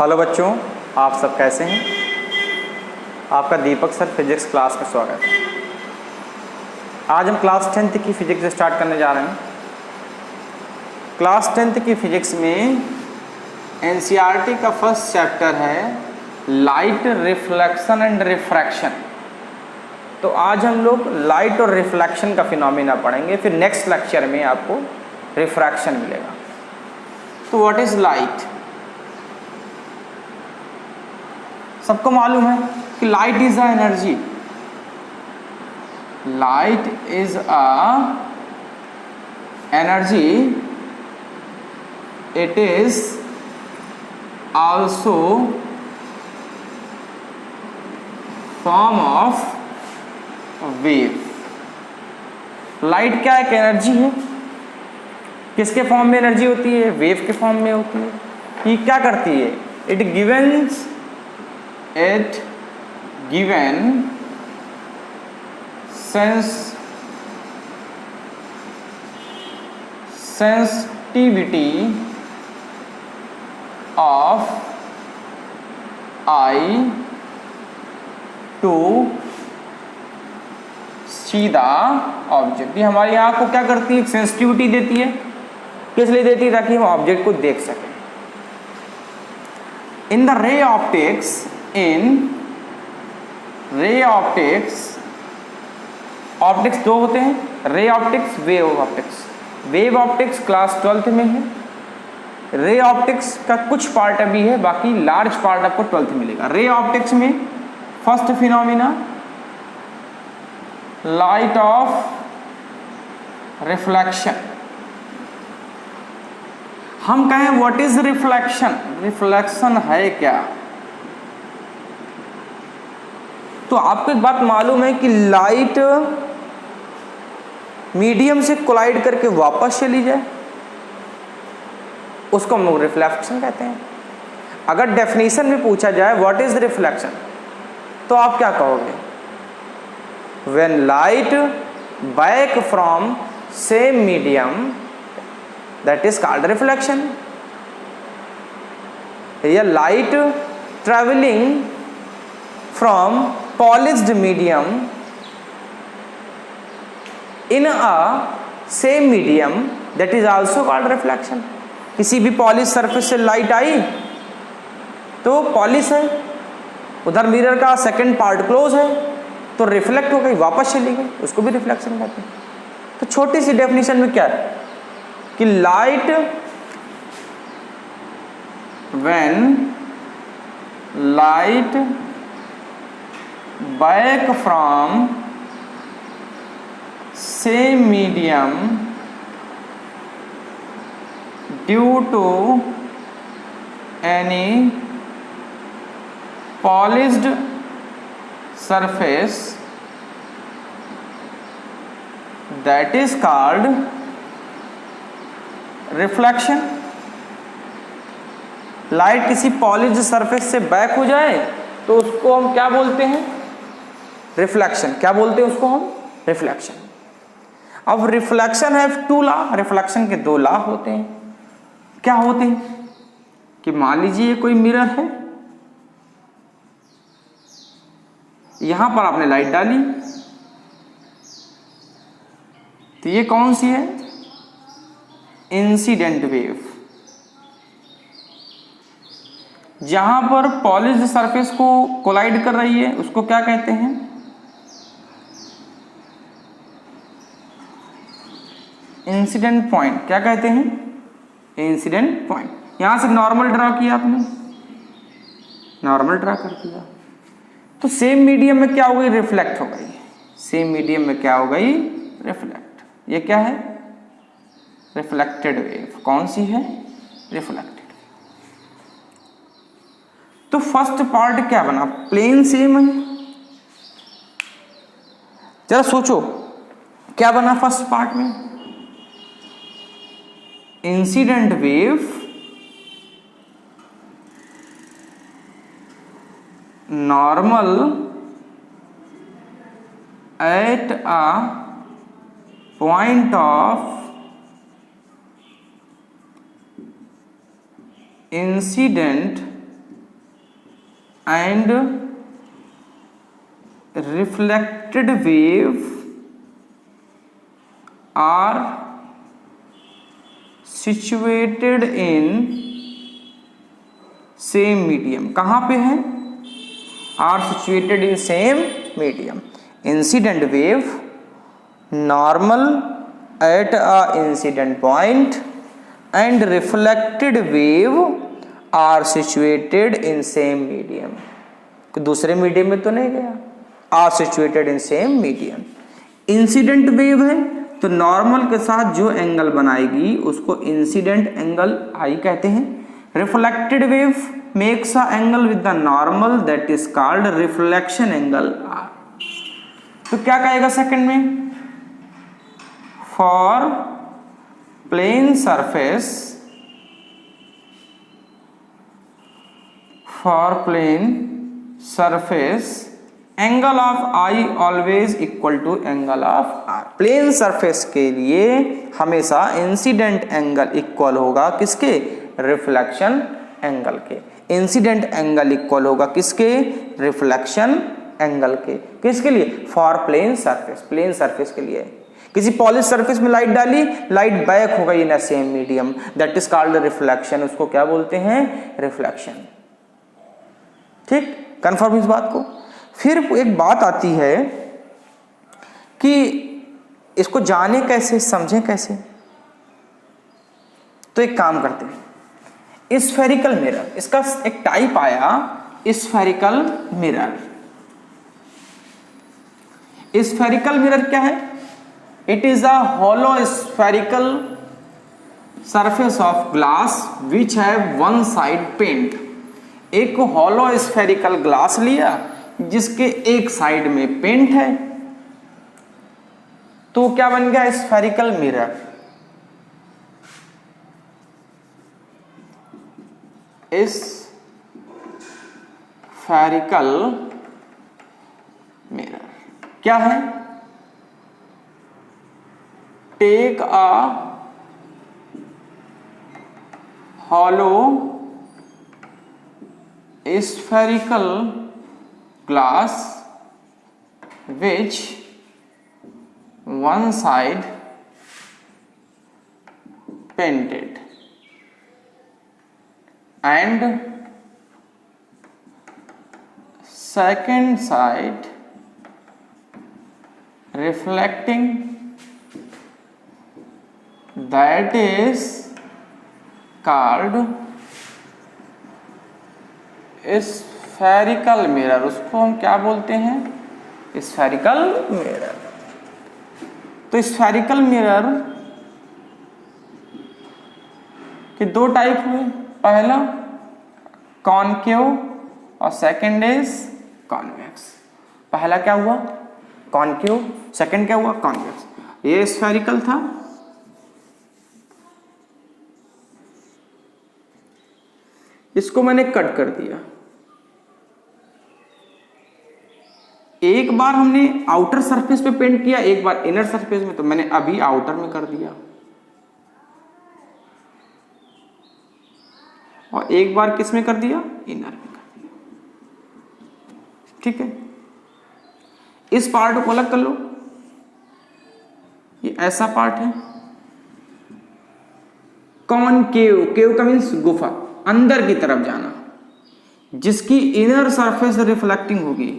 Hello बच्चों, आप सब कैसे हैं। आपका दीपक सर फिजिक्स क्लास में स्वागत है। आज हम क्लास 10th की फिजिक्स स्टार्ट करने जा रहे हैं। क्लास 10th की फिजिक्स में एनसीईआरटी का फर्स्ट चैप्टर है लाइट, रिफ्लेक्शन एंड रिफ्रैक्शन। तो आज हम लोग लाइट और रिफ्लेक्शन का फिनोमेना पढ़ेंगे, फिर नेक्स्ट लेक्चर में आपको रिफ्रैक्शन मिलेगा। तो व्हाट इज लाइट? सबको मालूम है कि light is a energy. Light is a energy. It is also form of wave. Light क्या एक एनर्जी है। किसके फॉर्म में एनर्जी होती है? वेव के फॉर्म में होती है। ये क्या करती है? It givens given sensitivity of eye to see the object। ये हमारी आँख को क्या करती है? सेंसिटिविटी देती है। किस लिए देती है? ताकि हम ऑब्जेक्ट को देख सकें। In the ray optics, optics दो होते हैं, ray optics, wave optics. Wave optics class 12th में है। रे ऑप्टिक्स का कुछ पार्ट अभी है, बाकी लार्ज पार्ट आपको 12th में मिलेगा। रे ऑप्टिक्स में first phenomena light of reflection. हम कहें व्हाट इज रिफ्लेक्शन? रिफ्लेक्शन है क्या? तो आपको एक बात मालूम है कि लाइट मीडियम से कोलाइड करके वापस चली जाए, उसको हम लोग रिफ्लेक्शन कहते हैं। अगर डेफिनेशन में पूछा जाए व्हाट इज रिफ्लेक्शन, तो आप क्या कहोगे? When light back from same medium, that is called reflection. या light travelling from polished medium in a same medium, that is also called reflection। किसी भी पॉलिश सरफेस से लाइट आई तो पॉलिश है, उधर मिरर का सेकंड पार्ट क्लोज है, तो रिफ्लेक्ट हो गई, वापस चली गई, उसको भी रिफ्लेक्शन कहते हैं। तो छोटी सी डेफिनेशन में क्या है कि light when light back from same medium due to any polished surface, that is called reflection। Light किसी पॉलिश्ड सरफेस से बैक हो जाए तो उसको हम क्या बोलते हैं? रिफ्लेक्शन। क्या बोलते हैं उसको हम? रिफ्लेक्शन। अब रिफ्लेक्शन है टू लॉ। रिफ्लेक्शन के दो लॉ होते हैं। क्या होते हैं कि मान लीजिए कोई मिरर है, यहां पर आपने लाइट डाली, तो ये कौन सी है? Incident wave. जहां पर पॉलिश्ड सरफेस को कोलाइड कर रही है उसको क्या कहते हैं? Incident point. क्या कहते हैं? Incident point. यहां से नॉर्मल ड्रा किया आपने, नॉर्मल ड्रा कर दिया, तो सेम मीडियम में क्या हो गई? रिफ्लेक्ट हो गई। सेम मीडियम में क्या हो गई? रिफ्लेक्ट। ये क्या है? Reflected wave. कौन सी है? रिफ्लेक्टेड। तो फर्स्ट पार्ट क्या बना? प्लेन सेम है। जरा सोचो क्या बना फर्स्ट पार्ट में? Incident wave normal at a point of incident and reflected wave are situated in same medium. कहाँ पे है? are situated in same medium. Incident wave normal at a incident point and reflected wave are situated in same medium. दूसरे medium में तो नहीं गया. are situated in same medium. Incident wave है तो नॉर्मल के साथ जो एंगल बनाएगी उसको इंसिडेंट एंगल आई कहते हैं. Reflected wave makes a angle with the normal that is called reflection angle r. तो क्या कहेगा सेकंड में? For plane surface, for plane surface angle of i always equal to angle of r. Plane surface के लिए हमेशा incident angle equal होगा किसके? Reflection angle के. इंसिडेंट एंगल इक्वल होगा किसके? रिफ्लेक्शन एंगल के. किसके लिए? For plane surface. Plane surface के लिए. किसी पॉलिश सरफेस में लाइट डाली, लाइट बैक हो गई in a same medium, that is called reflection. उसको क्या बोलते हैं? रिफ्लेक्शन. ठीक, कंफर्म इस बात को. फिर एक बात आती है कि इसको जाने कैसे, समझें कैसे. तो एक काम करते हैं, स्फेरिकल मिरर, इसका एक टाइप आया स्फेरिकल मिरर. स्फेरिकल मिरर क्या है? It is a hollow spherical surface of glass which have one side paint. एक हॉलो स्फेरिकल ग्लास लिया जिसके एक साइड में पेंट है, तो क्या बन गया? Spherical mirror. स्फेरिकल मिरर क्या है? Take a hollow spherical glass which one side painted and second side reflecting, that is called spherical mirror. उसको हम क्या बोलते हैं? Spherical mirror. तो स्फेरिकल मिरर के दो टाइप हुए. पहला कॉनकेव और सेकंड इज कॉन्वेक्स. पहला क्या हुआ? कॉनकेव. सेकंड क्या हुआ? कॉन्वेक्स. ये स्फेरिकल था, इसको मैंने कट कर दिया. एक बार हमने आउटर सरफेस पे पेंट किया, एक बार इनर सरफेस में, तो मैंने अभी आउटर में कर दिया और एक बार किस में कर दिया? इनर में कर दिया. ठीक है, इस पार्ट को अलग कर लो. ये ऐसा पार्ट है कॉनकेव. केव का मीन्स गुफा, अंदर की तरफ जाना, जिसकी इनर सरफेस रिफ्लेक्टिंग होगी.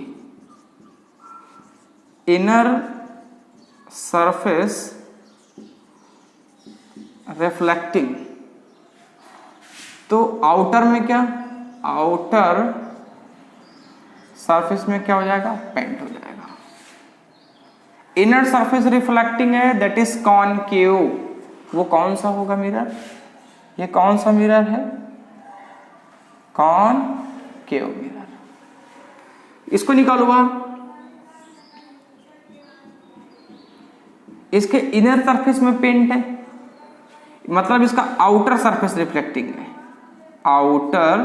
Inner surface reflecting. तो आउटर में क्या? आउटर सरफेस में क्या हो जाएगा? पेंट हो जाएगा. इनर सरफेस रिफ्लेक्टिंग है, दैट इज कॉनकेव. वो कौन सा होगा मिरर? ये कौन सा मिरर है? Concave mirror. इसको निकालो बाहर. इसके इनर सरफेस में पेंट है, मतलब इसका आउटर सरफेस रिफ्लेक्टिंग है. Outer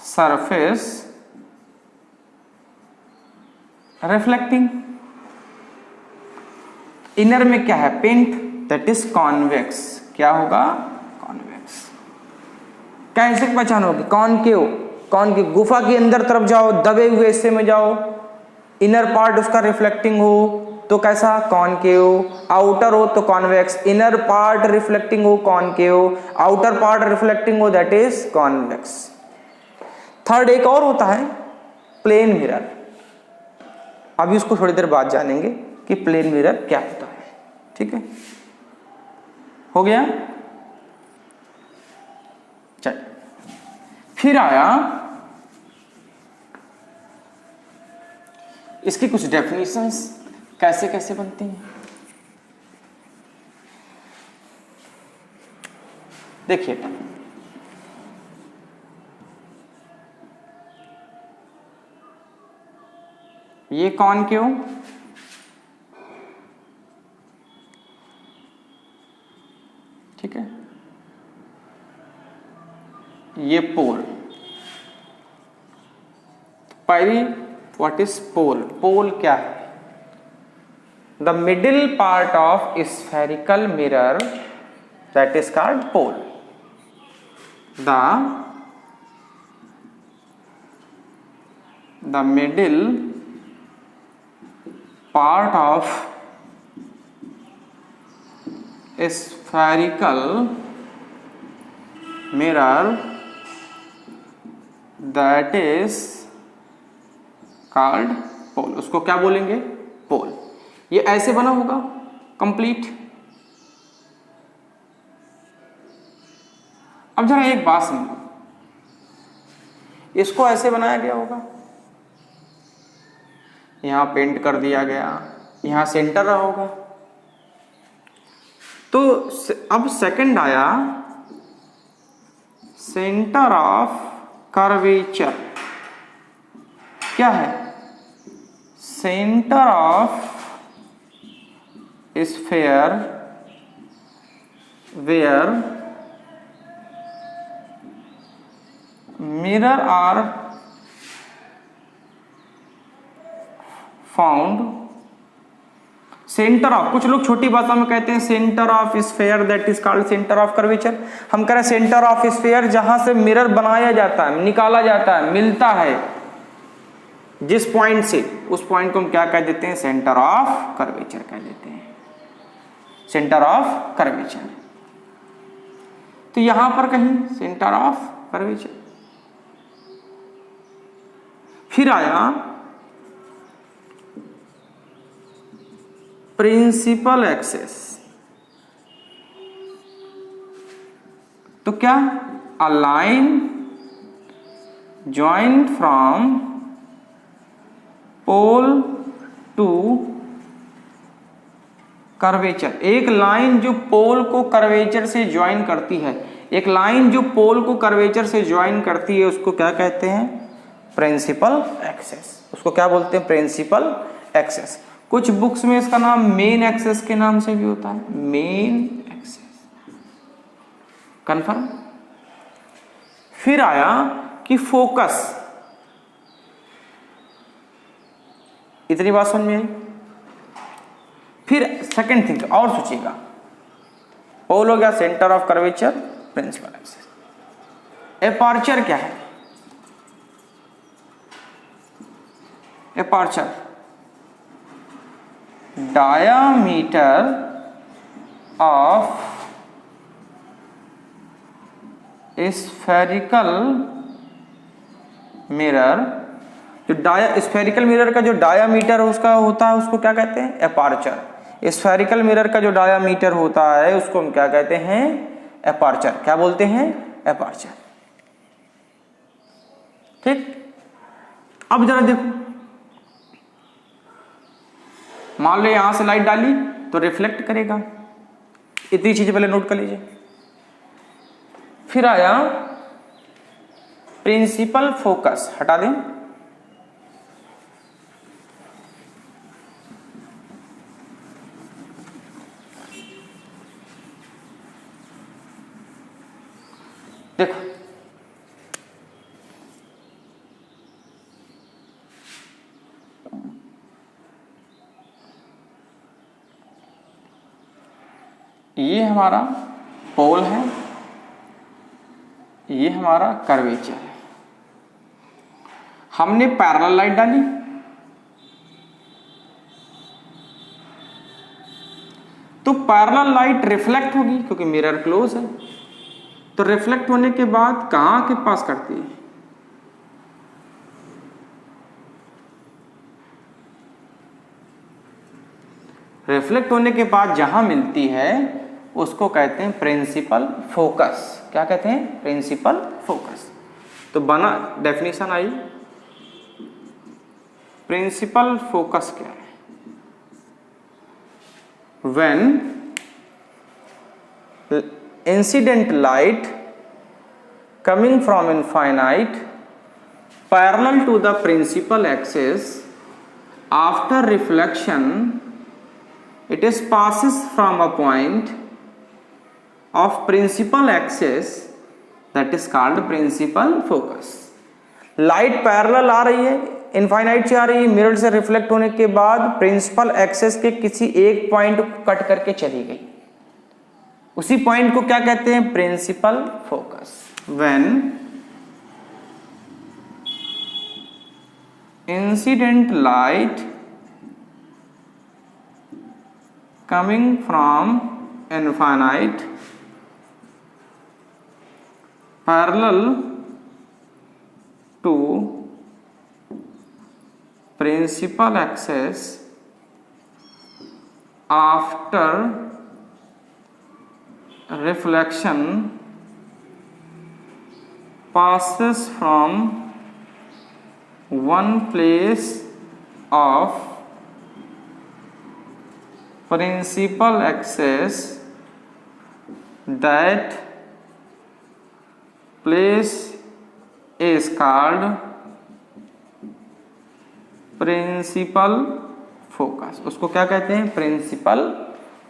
surface reflecting. इनर में क्या है? Paint, that is convex. क्या होगा? कॉन्वेक्स. कैसे पहचान होगी? कॉनकेव कौन की गुफा के अंदर तरफ जाओ, दबे हुए हिस्से में जाओ, इनर पार्ट उसका रिफ्लेक्टिंग हो तो कैसा, कॉनकेव, आउटर हो तो कॉन्वेक्स, इनर पार्ट रिफ्लेक्टिंग हो कॉनकेव, आउटर पार्ट रिफ्लेक्टिंग हो दैट इज कॉन्वेक्स। थर्ड एक और होता है प्लेन मिरर, अभी उसको थोड़ी देर बाद जानेंगे कि प्लेन मिरर क्या होता है। ठीक है, हो गया। चल फिर आया इसकी कुछ डेफिनेशंस कैसे कैसे बनती हैं। देखिए ये कॉनकेव, ठीक है, ये पोल। पहली व्हाट इज पोल? पोल क्या है? The middle part of spherical mirror that is called pole. The middle part of spherical mirror that is called pole, उसको क्या बोलेंगे? पोल। ये ऐसे बना होगा कंप्लीट। अब जरा एक बात सुनो, इसको ऐसे बनाया गया होगा, यहां पेंट कर दिया गया, यहां सेंटर रहा होगा। तो अब सेकंड आया सेंटर ऑफ कर्वेचर। क्या है? Centre of sphere where mirror are found. Centre of, कुछ लोग छोटी भाषा में कहते हैं centre of sphere that is called centre of curvature. हम कह रहे हैं सेंटर ऑफ स्फीयर जहां से मिरर बनाया जाता है, निकाला जाता है, मिलता है जिस पॉइंट से, उस पॉइंट को हम क्या कह देते हैं? सेंटर ऑफ कर्वेचर कह देते हैं, सेंटर ऑफ कर्वेचर। तो यहां पर कहीं सेंटर ऑफ कर्वेचर। फिर आया प्रिंसिपल एक्सेस। तो क्या? A line joint from pole to curvature. एक लाइन जो पोल को कर्वेचर से ज्वाइन करती है, एक लाइन जो पोल को कर्वेचर से ज्वाइन करती है उसको क्या कहते हैं? Principal axis. उसको क्या बोलते हैं? Principal access. कुछ बुक्स में इसका नाम मेन एक्सेस के नाम से भी होता है, मेन एक्सेस। कंफर्म। फिर आया कि फोकस। इतनी बात समझ में आई? फिर सेकंड थिंग और सोचिएगा, पोल हो गया, centre of curvature, principal axis. Aperture क्या है? Aperture diameter of spherical mirror। जो स्फेरिकल मिरर का जो डायामीटर उसका होता है उसको क्या कहते हैं? एपर्चर। स्फेरिकल मिरर का जो डायामीटर होता है उसको हम क्या कहते हैं? एपर्चर। क्या बोलते हैं? एपर्चर। ठीक। अब जरा देखो, मान लो यहां से लाइट डाली तो रिफ्लेक्ट करेगा। इतनी चीजें पहले नोट कर लीजिए। फिर आया प्रिंसिपल फोकस, हटा दें। देखो ये हमारा पोल है, ये हमारा कर्वेचर है। हमने पैरेलल लाइट डाली, तो पैरेलल लाइट रिफ्लेक्ट होगी क्योंकि मिरर क्लोज है, तो रिफ्लेक्ट होने के बाद कहां के पास करती है, रिफ्लेक्ट होने के बाद जहां मिलती है उसको कहते हैं प्रिंसिपल फोकस। क्या कहते हैं? Principal focus. तो बना डेफिनेशन आई, प्रिंसिपल फोकस क्या है? When incident light coming from infinite parallel to the principal axis, after reflection it is passes from a point of principal axis, that is called principal focus. Light parallel आ रही है, infinite से आ रही है, mirror से reflect होने के बाद प्रिंसिपल एक्सेस के किसी एक पॉइंट को कट करके चली गई, उसी पॉइंट को क्या कहते हैं? Principal focus. When incident light coming from infinite parallel to principal axis after reflection passes from one place of principal axis, that place is called principal focus. उसको क्या कहते हैं? Principal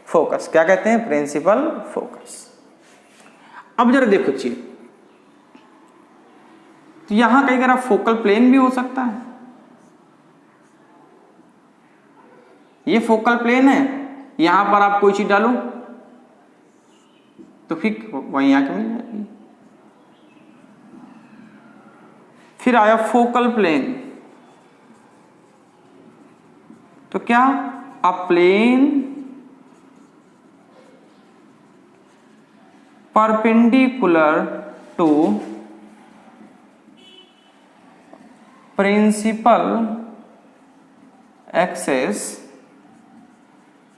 focus. क्या कहते हैं? Principal focus. अब जरा देखो चीज, तो यहां कई बार फोकल प्लेन भी हो सकता है, ये फोकल प्लेन है, यहां पर आप कोई चीज डालो तो फिर वहीं आके मिल जाएगी। फिर आया फोकल प्लेन, तो क्या? A plane perpendicular to principal axis,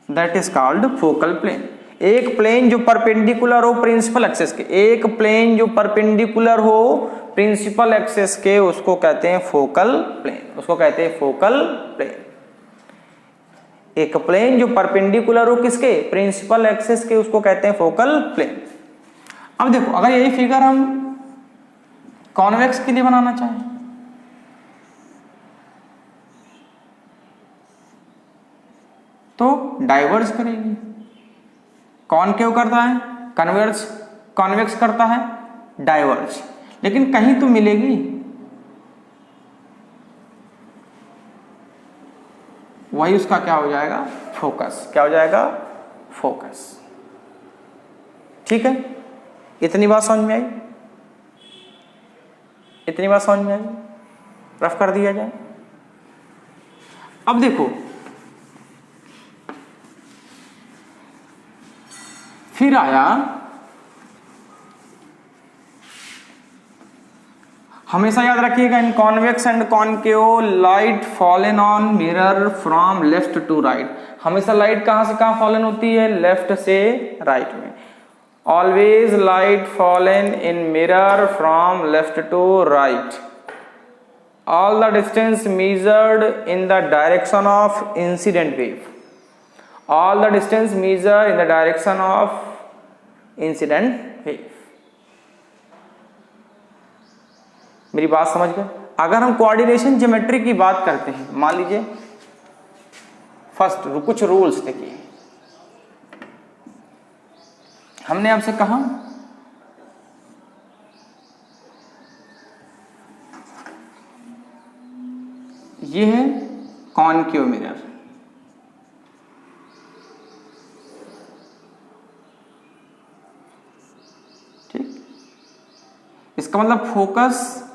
that is called focal plane. एक प्लेन जो परपेंडिकुलर हो प्रिंसिपल एक्सेस के, एक प्लेन जो परपेंडिकुलर हो प्रिंसिपल एक्सेस के, उसको कहते हैं फोकल प्लेन। उसको कहते हैं फोकल प्लेन। एक प्लेन जो परपेंडिकुलर हो किसके? प्रिंसिपल एक्सिस के, उसको कहते हैं फोकल प्लेन। अब देखो, अगर यही फिगर हम कॉन्वेक्स के लिए बनाना चाहें, तो डाइवर्ज करेगी। कॉनकेव करता है कन्वर्ज, कॉन्वेक्स करता है डाइवर्ज, लेकिन कहीं तो मिलेगी, वही उसका क्या हो जाएगा? फोकस। क्या हो जाएगा? फोकस। ठीक है, इतनी बात समझ में आई? इतनी बात समझ में आई? रफ कर दिया जाए। अब देखो, फिर आया, हमेशा याद रखिएगा, in convex and concave light fallen on mirror from left to right. हमेशा लाइट कहां से कहां फॉलन होती है? लेफ्ट से राइट में। Always light fallen in mirror from left to right. All the distance measured in the direction of incident wave. All the distance measured in the direction of incident wave. मेरी बात समझ गए? अगर हम coordination geometry की बात करते हैं, मान लीजिए फर्स्ट कुछ रूल्स देखिए, हमने आपसे कहा ये है कॉनकेव मिरर, ठीक। इसका मतलब फोकस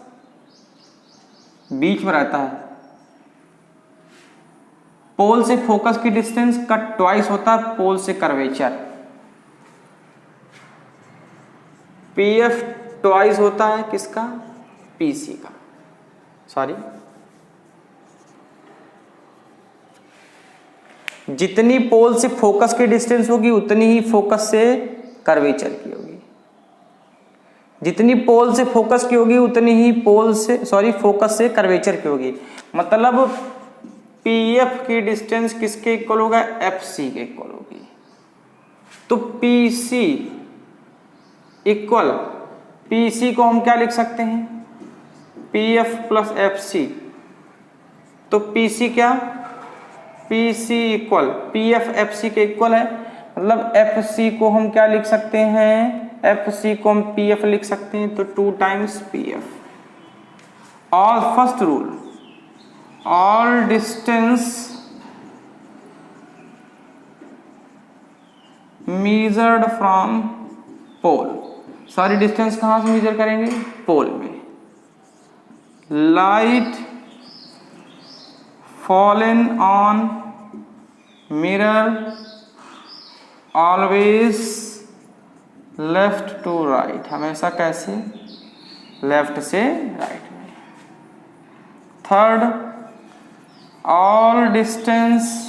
बीच में रहता है। पोल से फोकस की डिस्टेंस का ट्वाइस होता है पोल से कर्वेचर। पीएफ ट्वाइस होता है किसका? पीसी का, सॉरी। जितनी पोल से फोकस की डिस्टेंस होगी उतनी ही फोकस से कर्वेचर की होगी। जितनी पोल से फोकस की होगी उतनी ही फोकस से कर्वेचर की होगी। मतलब पीएफ की डिस्टेंस किसके इक्वल होगा? एफसी के इक्वल होगी। तो पीसी इक्वल, पीसी को हम क्या लिख सकते हैं? PF plus FC. तो पीसी क्या? पीसी इक्वल पीएफ एफसी के इक्वल है। मतलब एफसी को हम क्या लिख सकते हैं? एफसी को हम पीएफ लिख सकते हैं, तो 2 टाइम्स पीएफ। और first rule, all distance measured from pole, सारी डिस्टेंस कहां से मेजर करेंगे? पोल में। Light fallen on mirror always left to right, हमेशा कैसे? लेफ्ट से राइट में। Third, all distance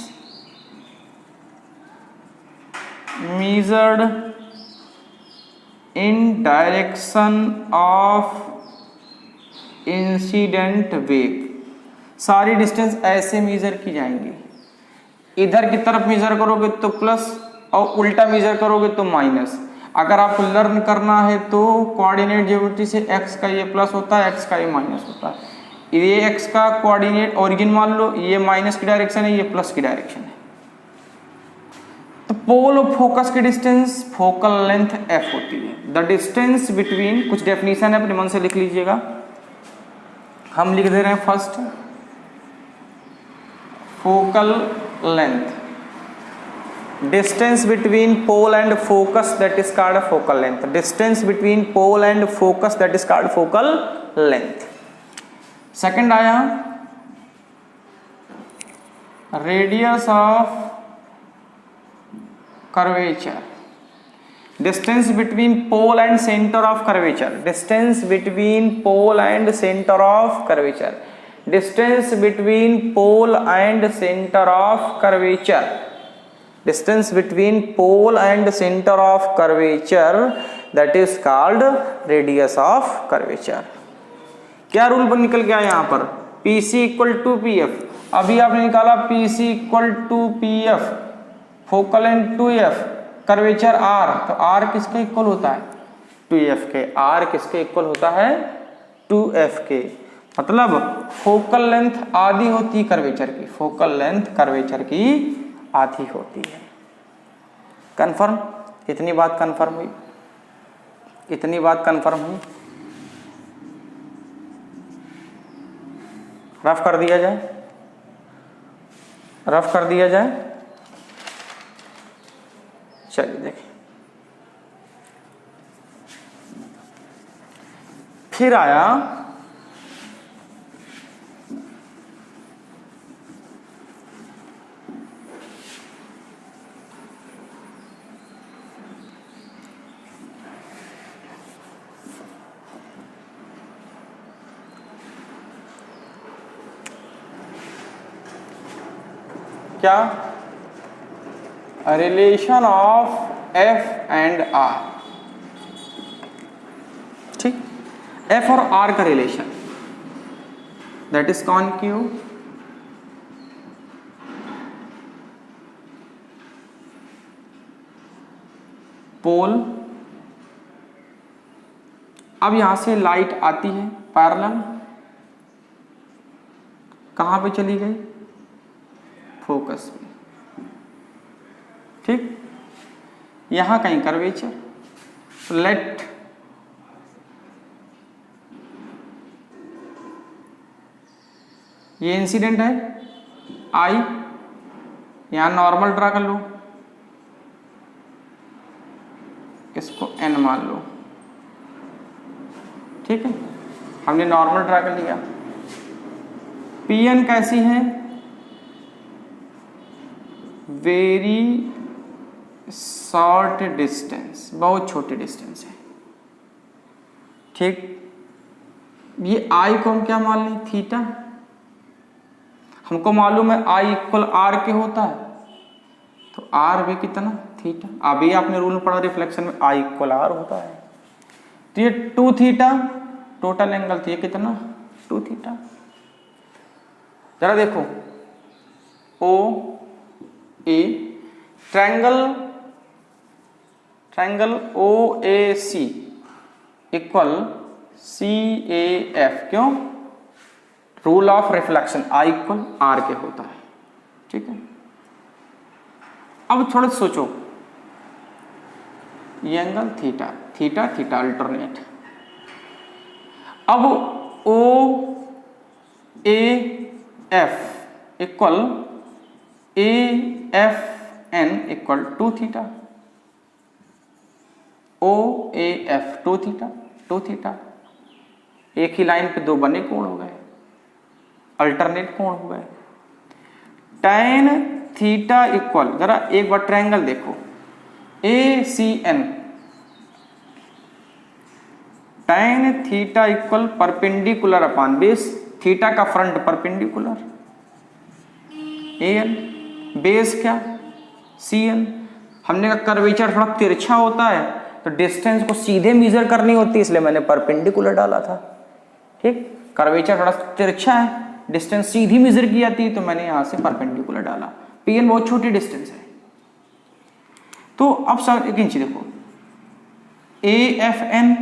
measured in direction of incident wave, सारी डिस्टेंस ऐसे मेजर की जाएंगी। इधर की तरफ मेजर करोगे तो प्लस और उल्टा मेजर करोगे तो माइनस। अगर आपको लर्न करना है तो कोऑर्डिनेट ज्योमेट्री से x का ये प्लस होता है, x का ये माइनस होता है। ये x का कोऑर्डिनेट ओरिजिन मान लो, ये माइनस की डायरेक्शन है, ये प्लस की डायरेक्शन है। तो पोल ऑफ फोकस की डिस्टेंस फोकल लेंथ f होती है। द डिस्टेंस बिटवीन, कुछ डेफिनेशन है अपने मन से लिख लीजिएगा, हम लिख दे रहे हैं। First, focal length, distance between pole and focus that is called focal length. Distance between pole and focus that is called focal length. Second आया radius of curvature, distance between pole and center of curvature, distance between pole and center of curvature, distance between pole and center of curvature, distance between pole and center of curvature that is called radius of curvature। क्या rule पर निकल गया यहाँ पर? PC equal to PF, अभी आपने निकाला PC equal to PF, focal length 2f, curvature r, तो r किसके इक्वल होता है? 2f के। r किसके इक्वल होता है? 2f के। मतलब फोकल लेंथ आधी होती है कर्वेचर की, फोकल लेंथ कर्वेचर की आधी होती है। कंफर्म? इतनी बात कंफर्म हुई? इतनी बात कंफर्म हुई? रफ कर दिया जाए, रफ कर दिया जाए। चलिए देखिए, फिर आया क्या? Relation of F and R. ठीक, एफ और आर का relation that is concave pole. अब यहां से लाइट आती है पैरेलल, कहां पे चली गई? फोकस में। ठीक, यहां कहीं कर्वेचर, लेट ये इंसिडेंट है आई, यहां नॉर्मल ड्रा कर लो, इसको n मान लो। ठीक है, हमने नॉर्मल ड्रा कर लिया। पी एन कैसी है, वेरी शॉर्ट डिस्टेंस, बहुत छोटी डिस्टेंस है, ठीक। ये आई को हम क्या मान लें, थीटा। हमको मालूम है आई इक्वल आर के होता है, तो आर भी कितना, थीटा। अभी आपने रूल पढ़ा रिफ्लेक्शन में, आई इक्वल आर होता है। तो ये 2 थीटा टोटल एंगल थी, ये कितना, 2 थीटा। जरा देखो O A, triangle O A C equal C A F, क्यों, rule of reflection I equal R के होता है, ठीक है। अब थोड़ा सोचो, ये angle theta theta theta alternate. अब O A F equal A F N equal 2 theta, O A F 2 theta 2 theta. एक ही लाइन पे 2 बने कोण हो गए, अल्टरनेट कोण हो गए। tan थीटा इक्वल, जरा एक बार ट्रायंगल देखो, A C N, tan theta equal perpendicular upon base, theta का front perpendicular, A N base क्या, सी एन। हमने कहा कर्वेचर थोड़ा तिरछा होता है तो डिस्टेंस को सीधे मेजर करनी होती है, इसलिए मैंने परपेंडिकुलर डाला था, ठीक। कर्वेचर थोड़ा तिरछा है, डिस्टेंस सीधी मेजर की जाती है, तो मैंने यहां से परपेंडिकुलर डाला। पी एन बहुत छोटी डिस्टेंस है। तो अब सर एक इंच देखो, ए एफ एन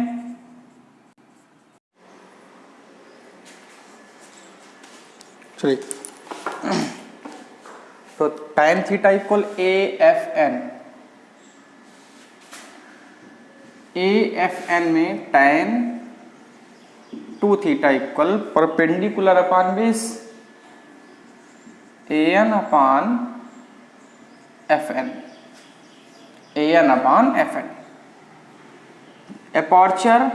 चलिए, तो tan theta equal A F N, A F N में tan 2 theta equal perpendicular upon base A N upon F N, A N upon F N. Aperture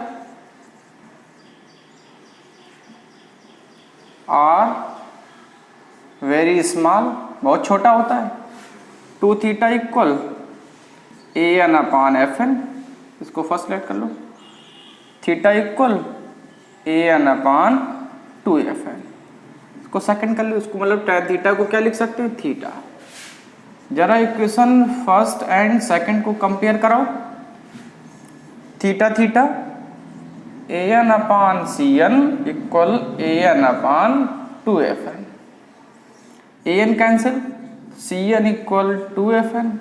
are very small, बहुत छोटा होता है, 2 theta equal A N upon F N, इसको first let कर लो, theta equal A N upon 2 F N, इसको second कर लो, इसको मतलब tan थीटा को क्या लिख सकते हैं, थीटा। जरा इक्वेशन फर्स्ट एंड सेकंड को कंपेयर कराओ, theta theta A N upon C N equal A N upon 2 F N, A N cancel, C N equal 2 F N.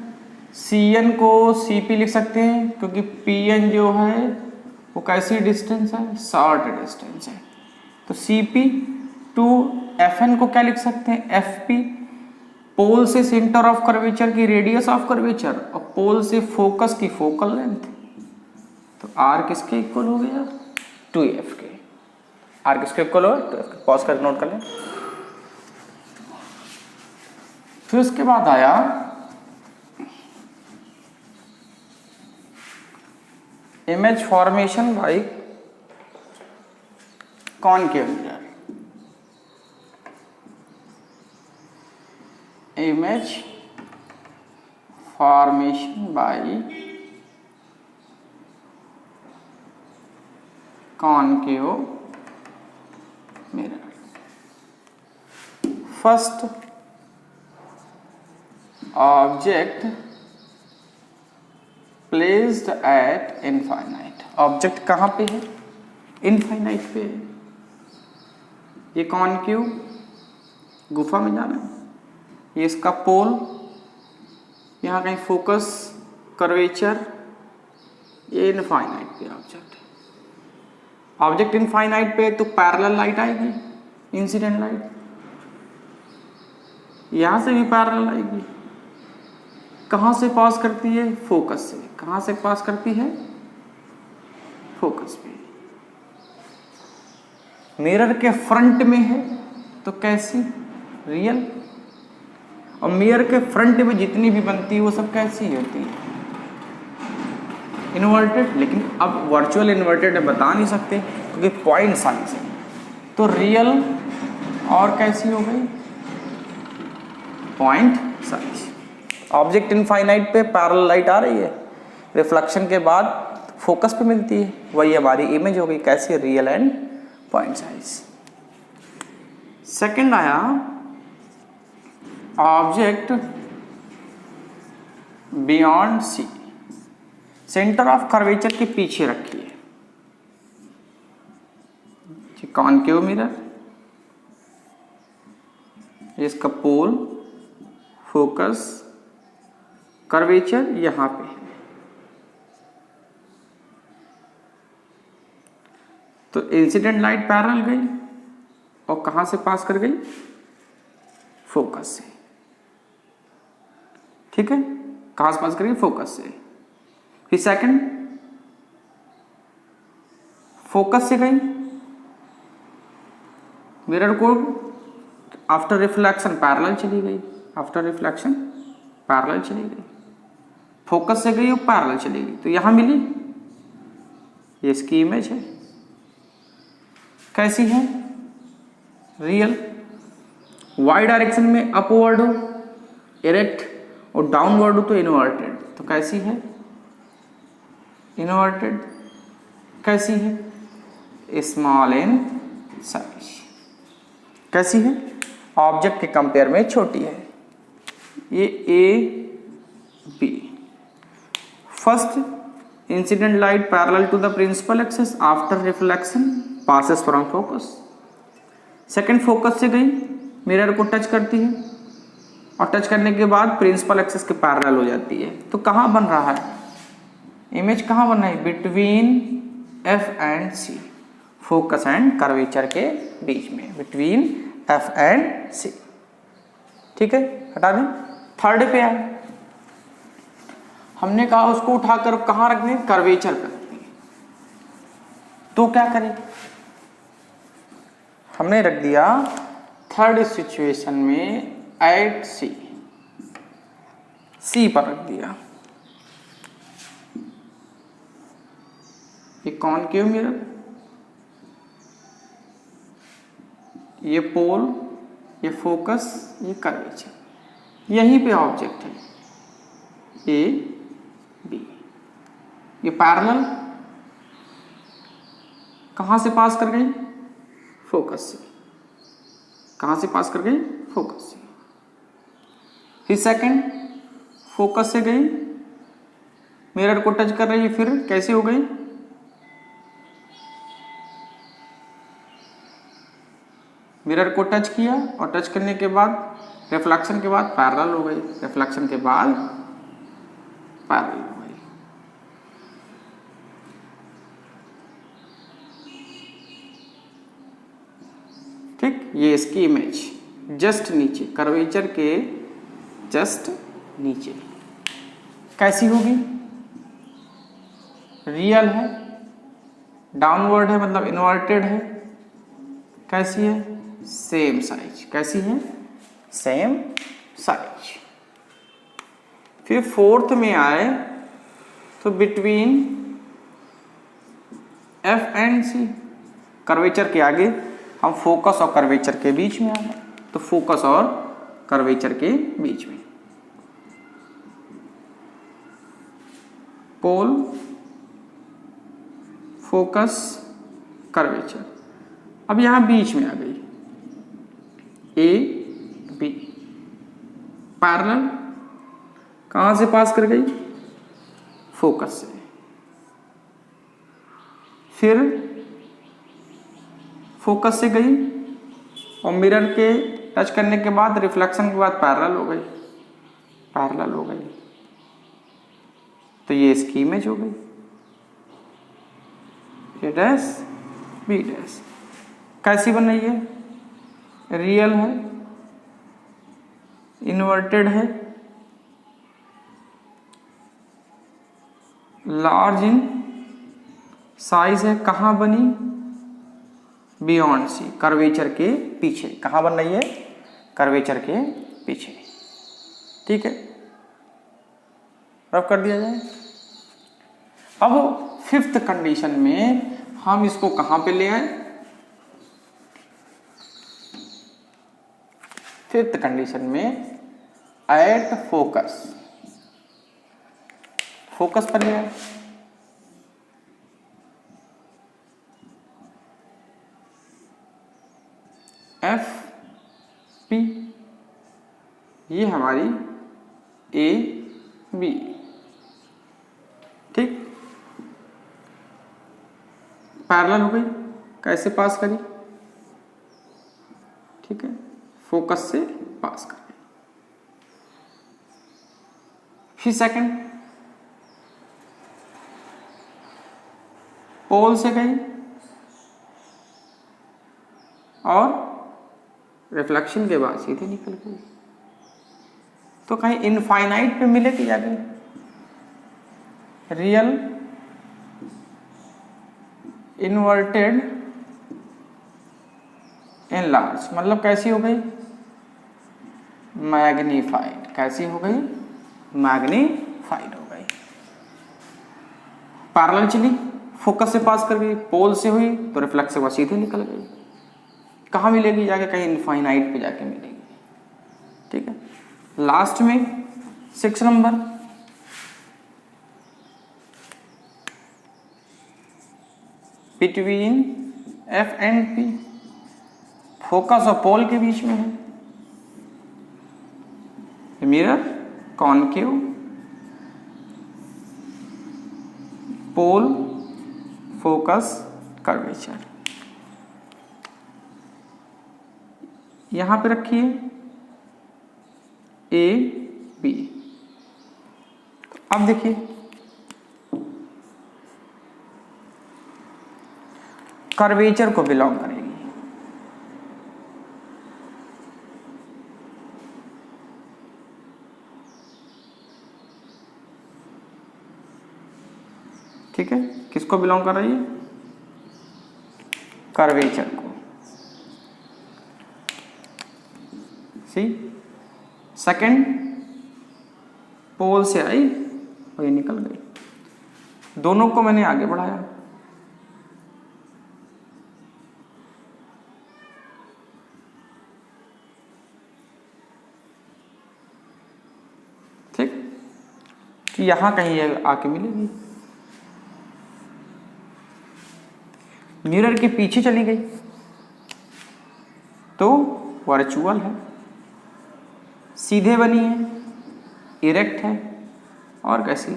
C N को C P लिख सकते हैं क्योंकि P N जो है वो कैसी डिस्टेंस है, शॉर्ट डिस्टेंस है, तो सी पी 2 एफ एन को क्या लिख सकते हैं, एफ पी, पोल से सेंटर ऑफ कर्वेचर की रेडियस ऑफ कर्वेचर और पोल से फोकस की फोकल लेंथ, तो आर किसके इक्वल हो गया, 2 एफ के। आर किसके इक्वल हो, 2 एफ के। पॉज कर नोट कर लें। फिर उसके बाद आया image formation by concave mirror, image formation by concave mirror. First object placed at infinite, object कहाँ पे है, इनफाइनाइट पे है। ये कॉनकेव गुफा में जाना है, ये इसका पोल, यहाँ कहीं फोकस कर्वेचर, ये इनफाइनाइट पे ऑब्जेक्ट है। ऑब्जेक्ट इनफाइनाइट पे तो पैरेलल लाइट आएगी, इंसिडेंट लाइट, यहाँ से भी पैरेलल आएगी। कहाँ से पास करती है, फोकस से। कहाँ से पास करती है, फोकस पे। मिरर के फ्रंट में है तो कैसी, रियल, और मिरर के फ्रंट में जितनी भी बनती है वो सब कैसी होती है, इन्वर्टेड। लेकिन अब वर्चुअल इन्वर्टेड बता नहीं सकते क्योंकि पॉइंट साइज है, तो रियल और कैसी हो गई, पॉइंट साइज। ऑब्जेक्ट इनफाइनाइट पे पैरेलल लाइट आ रही है, रिफ्लेक्शन के बाद फोकस पे मिलती है, वही हमारी इमेज हो गई। कैसी, real and point size. Second आया object beyond C, centre of curvature के पीछे रखिए। कॉनकेव मिरर, इसका पोल, फोकस, कर्वेचर यहां पे है। तो इंसिडेंट लाइट पैरेलल गई और कहां से पास कर गई, फोकस से। ठीक है, कहां से पास कर गई, फोकस से। फिर सेकंड, फोकस से गई मिरर को, आफ्टर रिफ्लेक्शन पैरेलल चली गई, आफ्टर रिफ्लेक्शन पैरेलल चली गई, फोकस से गई और पैरेलल चली गई, तो यहां मिली, ये इसकी इमेज है। कैसी है, रियल। वाई डायरेक्शन में अपवर्ड हो, इरेक्ट, और डाउनवर्ड हो तो इनवर्टेड, तो कैसी है, इनवर्टेड। कैसी है, स्मॉल इन साइज। कैसी है, ऑब्जेक्ट के कंपेयर में छोटी है। ये A B. First, incident light parallel to the principal axis after reflection passes from focus. Second, focus से गई, मिरर को टच करती है और टच करने के बाद प्रिंसिपल एक्सिस के पैरेलल हो जाती है। तो कहाँ बन रहा है, इमेज कहाँ बन रहा है, between F and C, focus and curvature के बीच में, बिटवीन एफ एंड सी। ठीक है, हटा दें। थर्ड पे आए, हमने कहा उसको उठाकर कहाँ रख दें, कर्वेचर पे रख दें। तो क्या करें, हमने रख दिया थर्ड सिचुएशन में एट सी, सी पर रख दिया। ये कॉनकेव मिरर, ये पोल, ये फोकस, ये कर्वेचर, यहीं पे ऑब्जेक्ट है ए बी। ये पैरेलल कहां से पास कर गई, फोकस से। कहां से पास कर गई, फोकस से। फिर सेकंड, फोकस से गई, मिरर को टच कर रही है, फिर कैसे हो गई, मिरर को टच किया और टच करने के बाद रिफ्लेक्शन के बाद पैरेलल हो गई, रिफ्लेक्शन के बाद पैरेलल हो गई। ठीक, ये इसकी इमेज जस्ट नीचे, कर्वेचर के जस्ट नीचे। कैसी होगी, रियल है, डाउनवर्ड है मतलब इन्वर्टेड है। कैसी है, सेम साइज। कैसी है, सेम साइज। फिर फोर्थ में आए तो between F and C, curvature के आगे हम फोकस और कर्वेचर के बीच में आ गए, तो फोकस और कर्वेचर के बीच में पोल, फोकस, कर्वेचर। अब यहां बीच में आ गई ए बी, पैरेलल कहां से पास कर गई, फोकस से। फिर फोकस से गई और मिरर के टच करने के बाद रिफ्लेक्शन के बाद पैरेलल हो गई, पैरेलल हो गई, तो ये इसकी इमेज हो गई, ए डैश बी डैश। कैसी बन रही है, रियल है, इन्वर्टेड है, लार्ज इन साइज है। कहां बनी, बियॉन्ड सी, कर्वेचर के पीछे। कहां बन रही है, कर्वेचर के पीछे। ठीक है, रफ कर दिया जाए। अब फिफ्थ कंडीशन में हम इसको कहां पे ले आए, फिफ्थ कंडीशन में एट फोकस, फोकस पर है, एफ पी, ये हमारी ए बी, ठीक, पैरेलल हो गई, कैसे पास करी, ठीक है, फोकस से पास कर गई। फिर सेकंड, पोल से गई और रिफ्लेक्शन के बाद सीधे निकल गई, तो कहीं इनफाइनाइट पे मिले कि जाके रियल इन्वर्टेड इनलार्ज, मतलब कैसी हो गई, मैग्नीफाइड, कैसी हो गई, मैग्नीफाइड हो गई। पैरेलल चली, फोकस से पास कर गई, पोल से हुई तो रिफ्लेक्स से वह सीधे निकल गई, कहाँ मिलेगी जाके, कहीं इनफाइनाइट पे जाके मिलेगी, ठीक है। लास्ट में 6 number, between F and P, focus और पोल के बीच में है, मिरर कॉनकेव, पोल फोकस कर्वेचर, यहां पे रखिए ए बी। अब देखिए कर्वेचर को बिलोंग करेगी, ठीक है, किसको बिलोंग कर रही है, कर्वेचर को। सी सेकंड, पोल से आई और ये निकल गई, दोनों को मैंने आगे बढ़ाया, ठीक, कि यहां कहीं ये आके मिलेगी, मिरर के पीछे चली गई तो वर्चुअल है, सीधे बनी है, इरेक्ट है, और कैसी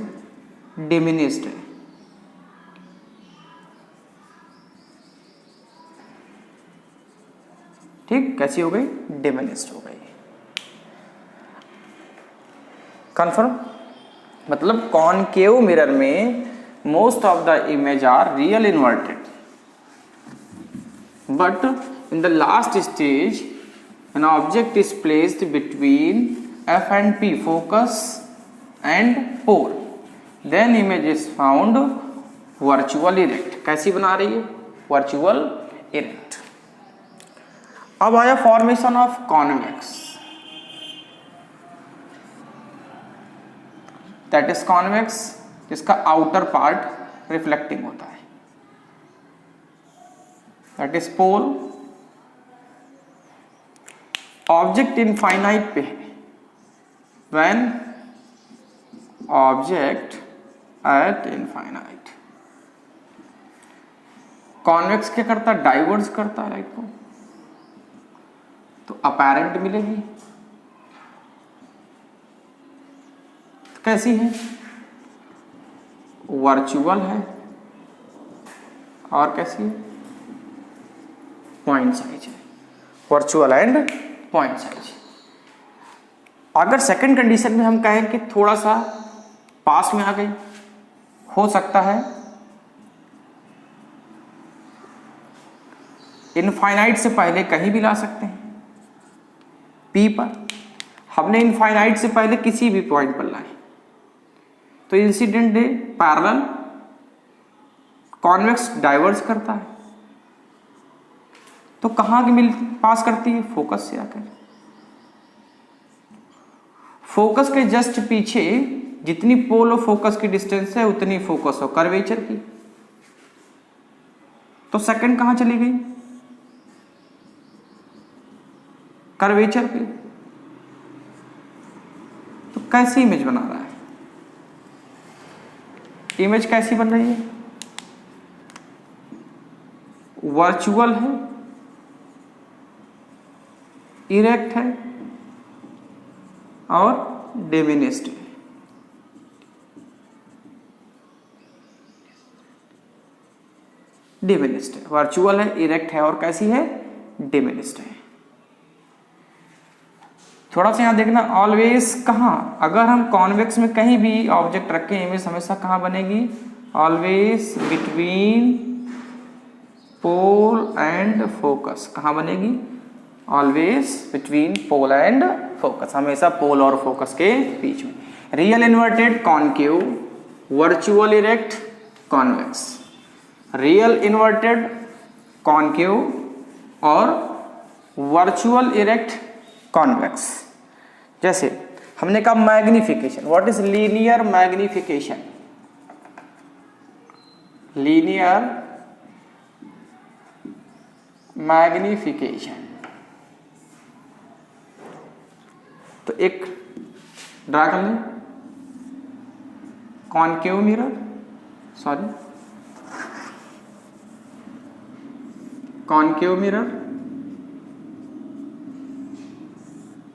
डिमिनिस्ड है, ठीक, कैसी हो गई, डिमिनिस्ड हो गई। कंफर्म, मतलब कॉनकेव मिरर में most of the image are real inverted, but in the last stage an object is placed between F and P, focus and pole, then image is found virtual erect, कैसी बना रही है, virtual erect। अब आया formation of convex, that is convex, जिसका outer part reflecting होता है, that is pole, object infinite पे है, when object at infinite, convex क्या करता है, डाइवर्ज करता है लाइट को, तो अपैरेंट मिलेगी, तो कैसी है, वर्चुअल है, और कैसी है, पॉइंट साइज है, वर्चुअल एंड पॉइंट साइज। अगर सेकंड कंडीशन में हम कहें कि थोड़ा सा पास में आ गई, हो सकता है इनफाइनाइट से पहले कहीं भी ला सकते हैं, पी पर, हमने इनफाइनाइट से पहले किसी भी पॉइंट पर लाए, तो incident ray parallel, convex diverge करता है, तो कहाँ की मिलती पास करती है, फोकस से आकर, फोकस के जस्ट पीछे जितनी पोल और फोकस की डिस्टेंस है उतनी फोकस और कर्वेचर की, तो सेकंड कहाँ चली गई, कर्वेचर पे, तो कैसी इमेज बना रहा है? इमेज कैसी बन रही है? वर्चुअल है, इरेक्ट है और डिमिनिस्ड है। डिमिनिस्ड है, वर्चुअल है, इरेक्ट है और कैसी है? डिमिनिस्ड है। थोड़ा सा यहां देखना, ऑलवेज कहां, अगर हम कॉन्वेक्स में कहीं भी ऑब्जेक्ट रखें, इमेज हमेशा कहां बनेगी? Always between pole and focus. कहां बनेगी? Always between pole and focus, हमेशा पोल और फोकस के बीच में। Real inverted concave, virtual erect convex. Real inverted concave और वर्चुअल इरेक्ट कॉन्वेक्स। जैसे हमने कहा magnification, what is linear magnification? Linear magnification, तो एक ड्रा कर लें, concave mirror, sorry concave mirror,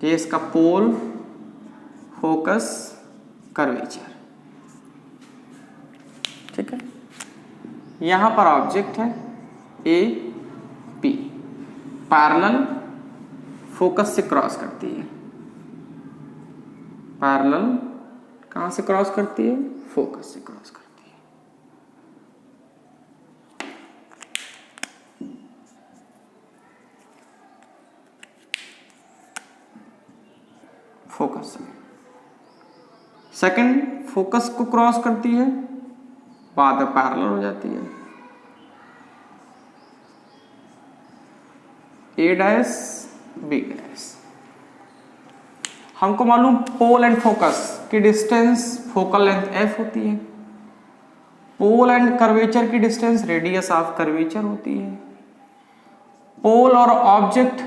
ये इसका पोल, फोकस, कर्वेचर, ठीक है। यहां पर ऑब्जेक्ट है ए पी, पैरेलल फोकस से क्रॉस करती है। पैरेलल कहां से क्रॉस करती है? फोकस से क्रॉस करती है। फोकस से सेकंड फोकस को क्रॉस करती है, बाद में पैरेलल हो जाती है। ए डैश बी डैश, हमको मालूम पोल एंड फोकस की डिस्टेंस फोकल लेंथ एफ होती है। पोल एंड कर्वेचर की डिस्टेंस रेडियस ऑफ कर्वेचर होती है। पोल और ऑब्जेक्ट,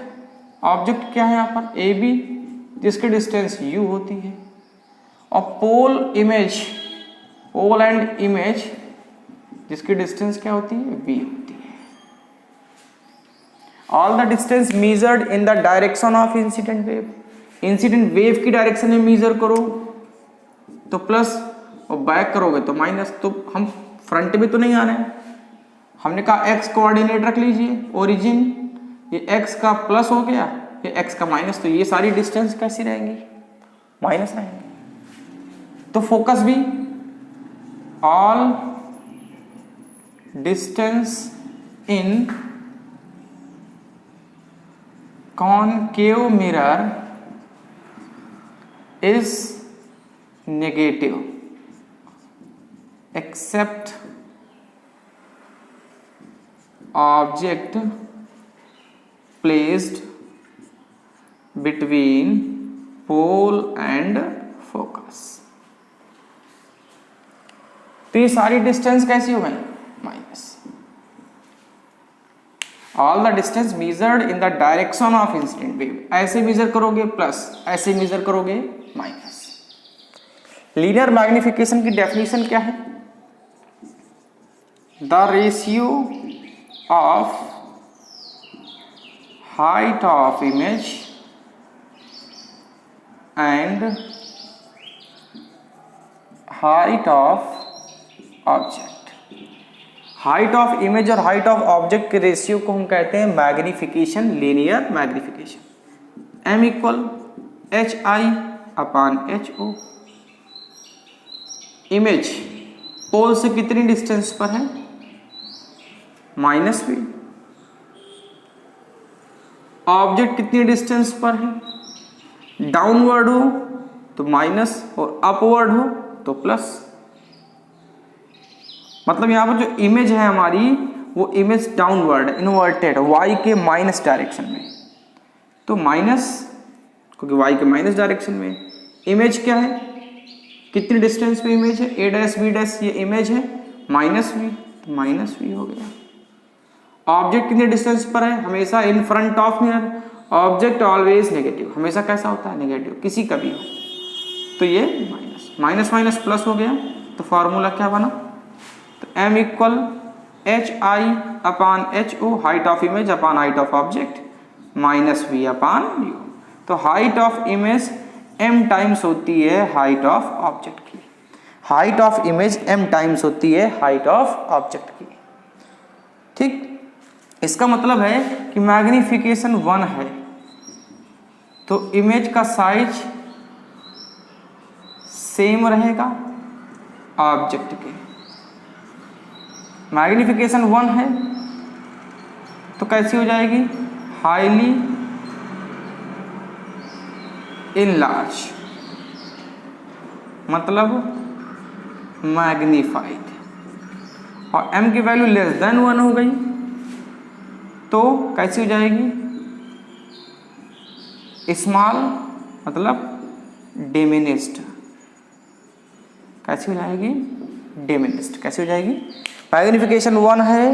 ऑब्जेक्ट क्या है यहाँ पर? ए बी, जिसकी डिस्टेंस u होती है। और पोल इमेज, पोल एंड इमेज, जिसकी डिस्टेंस क्या होती है? v होती है। All the distance measured in the direction of incident wave, incident wave की डायरेक्शन में मेजर करो तो प्लस, और बैक करोगे तो माइनस। तो हम फ्रंट में तो नहीं आ रहे हैं, हमने कहा x कोऑर्डिनेट रख लीजिए, ओरिजिन, ये x का प्लस हो गया, ये x का माइनस, तो ये सारी डिस्टेंस कैसी रहेंगी? माइनस रहेंगी। तो फोकस भी, all distance in concave mirror is negative except object placed between pole and focus. तो ये सारी डिस्टेंस कैसी हो गई? Minus. All the distance measured in the direction of incident wave, ऐसे मेजर करोगे प्लस, ऐसे मेजर करोगे माइनस। लीनियर मैग्निफिकेशन की डेफिनेशन क्या है? The ratio of height of image and height of object। Height of image और height of object के ratio को हम कहते हैं magnification, linear magnification. m equal H I upon H O. Image pole से कितनी डिस्टेंस पर है? Minus v। ऑब्जेक्ट कितनी डिस्टेंस पर है? डाउनवर्ड हो तो माइनस और अपवर्ड हो तो प्लस। मतलब यहां पर जो इमेज है हमारी, वो इमेज डाउनवर्ड, इन्वर्टेड, y के माइनस डायरेक्शन में, तो माइनस, क्योंकि y के माइनस डायरेक्शन में। इमेज क्या है? कितनी डिस्टेंस पे इमेज है? a डैश b डैश, ये इमेज है, माइनस v, तो माइनस v हो गया। ऑब्जेक्ट कितने डिस्टेंस पर है? हमेशा in front of mirror. Object always negative, हमेशा कैसा होता है? नेगेटिव, किसी का भी हो। तो ये माइनस माइनस प्लस हो गया, तो फॉर्मूला क्या बना, तो m equal H I upon H O, height of image upon height of object, minus V upon U. तो height of image m times होती है हाइट ऑफ ऑब्जेक्ट की, height of image m times होती है height of object की। ठीक, इसका मतलब है कि मैग्निफिकेशन 1 है तो इमेज का साइज सेम रहेगा ऑब्जेक्ट के। मैग्निफिकेशन 1 है तो कैसी हो जाएगी, हाईली इनलार्ज, मतलब मैग्नीफाइड, और m की वैल्यू लेस देन 1 हो गई तो कैसी हो जाएगी, स्मॉल, मतलब डिमिनिस्ड। कैसी हो जाएगी, डिमिनिस्ड। कैसी हो जाएगी, मैग्निफिकेशन 1 है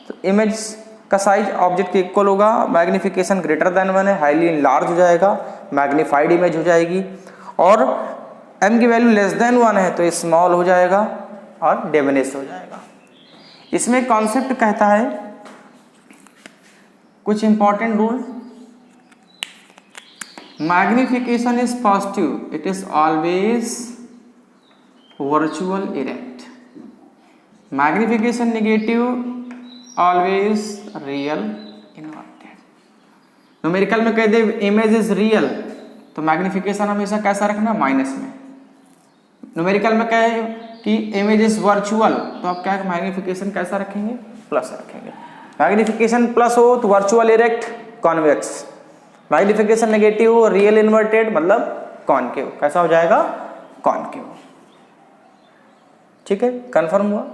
तो इमेज का साइज ऑब्जेक्ट के इक्वल होगा, मैग्निफिकेशन ग्रेटर देन 1 है, हाईली लार्ज हो जाएगा, मैग्नीफाइड इमेज हो जाएगी, और m की वैल्यू लेस देन 1 है तो स्मॉल हो जाएगा और डिमिनिस्ड हो जाएगा। इसमें कॉन्सेप्ट कहता है कुछ important rule, magnification is positive, it is always virtual erect, magnification negative always real inverted. Numerical में कह दे इमेज इज रियल तो मैग्निफिकेशन हमेशा कैसा रखना, माइनस में। न्यूमेरिकल में कहे कि इमेज इज वर्चुअल तो आप क्या मैग्निफिकेशन कैसा रखेंगे, प्लस रखेंगे। मैग्निफिकेशन प्लस हो तो virtual erect convex, magnification negative हो रियल इन्वर्टेड मतलब कॉनकेव, कैसा हो जाएगा, कॉनकेव। ठीक है, कंफर्म हुआ,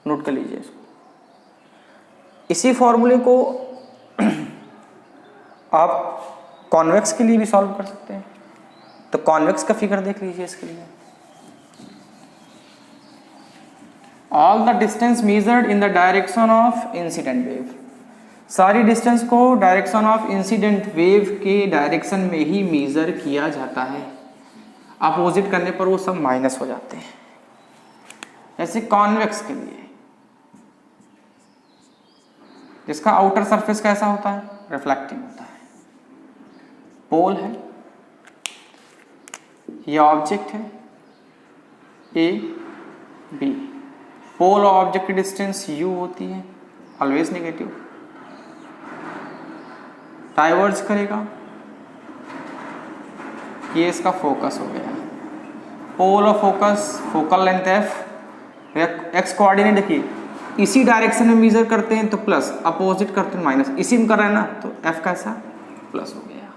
नोट कर लीजिए इसको। इसी फॉर्मूले को आप कॉन्वेक्स के लिए भी सॉल्व कर सकते हैं, तो कॉन्वेक्स का फिगर देख लीजिए इसके लिए। All the distance measured in the direction of incident wave, सारी डिस्टेंस को डायरेक्शन ऑफ इंसिडेंट वेव के डायरेक्शन में ही मेजर किया जाता है, अपोजिट करने पर वो सब माइनस हो जाते हैं। जैसे कॉन्वेक्स के लिए जिसका आउटर सरफेस कैसा होता है, रिफ्लेक्टिंग होता है, पोल है, ये ऑब्जेक्ट है ए बी, पोल और ऑब्जेक्ट की डिस्टेंस u होती है, ऑलवेज नेगेटिव, डाइवर्ज करेगा, ये इसका फोकस हो गया, पोल और focus, focal length f, x coordinate देखिए इसी डायरेक्शन में मेजर करते हैं तो प्लस, अपोजिट करते हैं माइनस, इसी में कर रहे हैं ना तो f कैसा प्लस हो गया।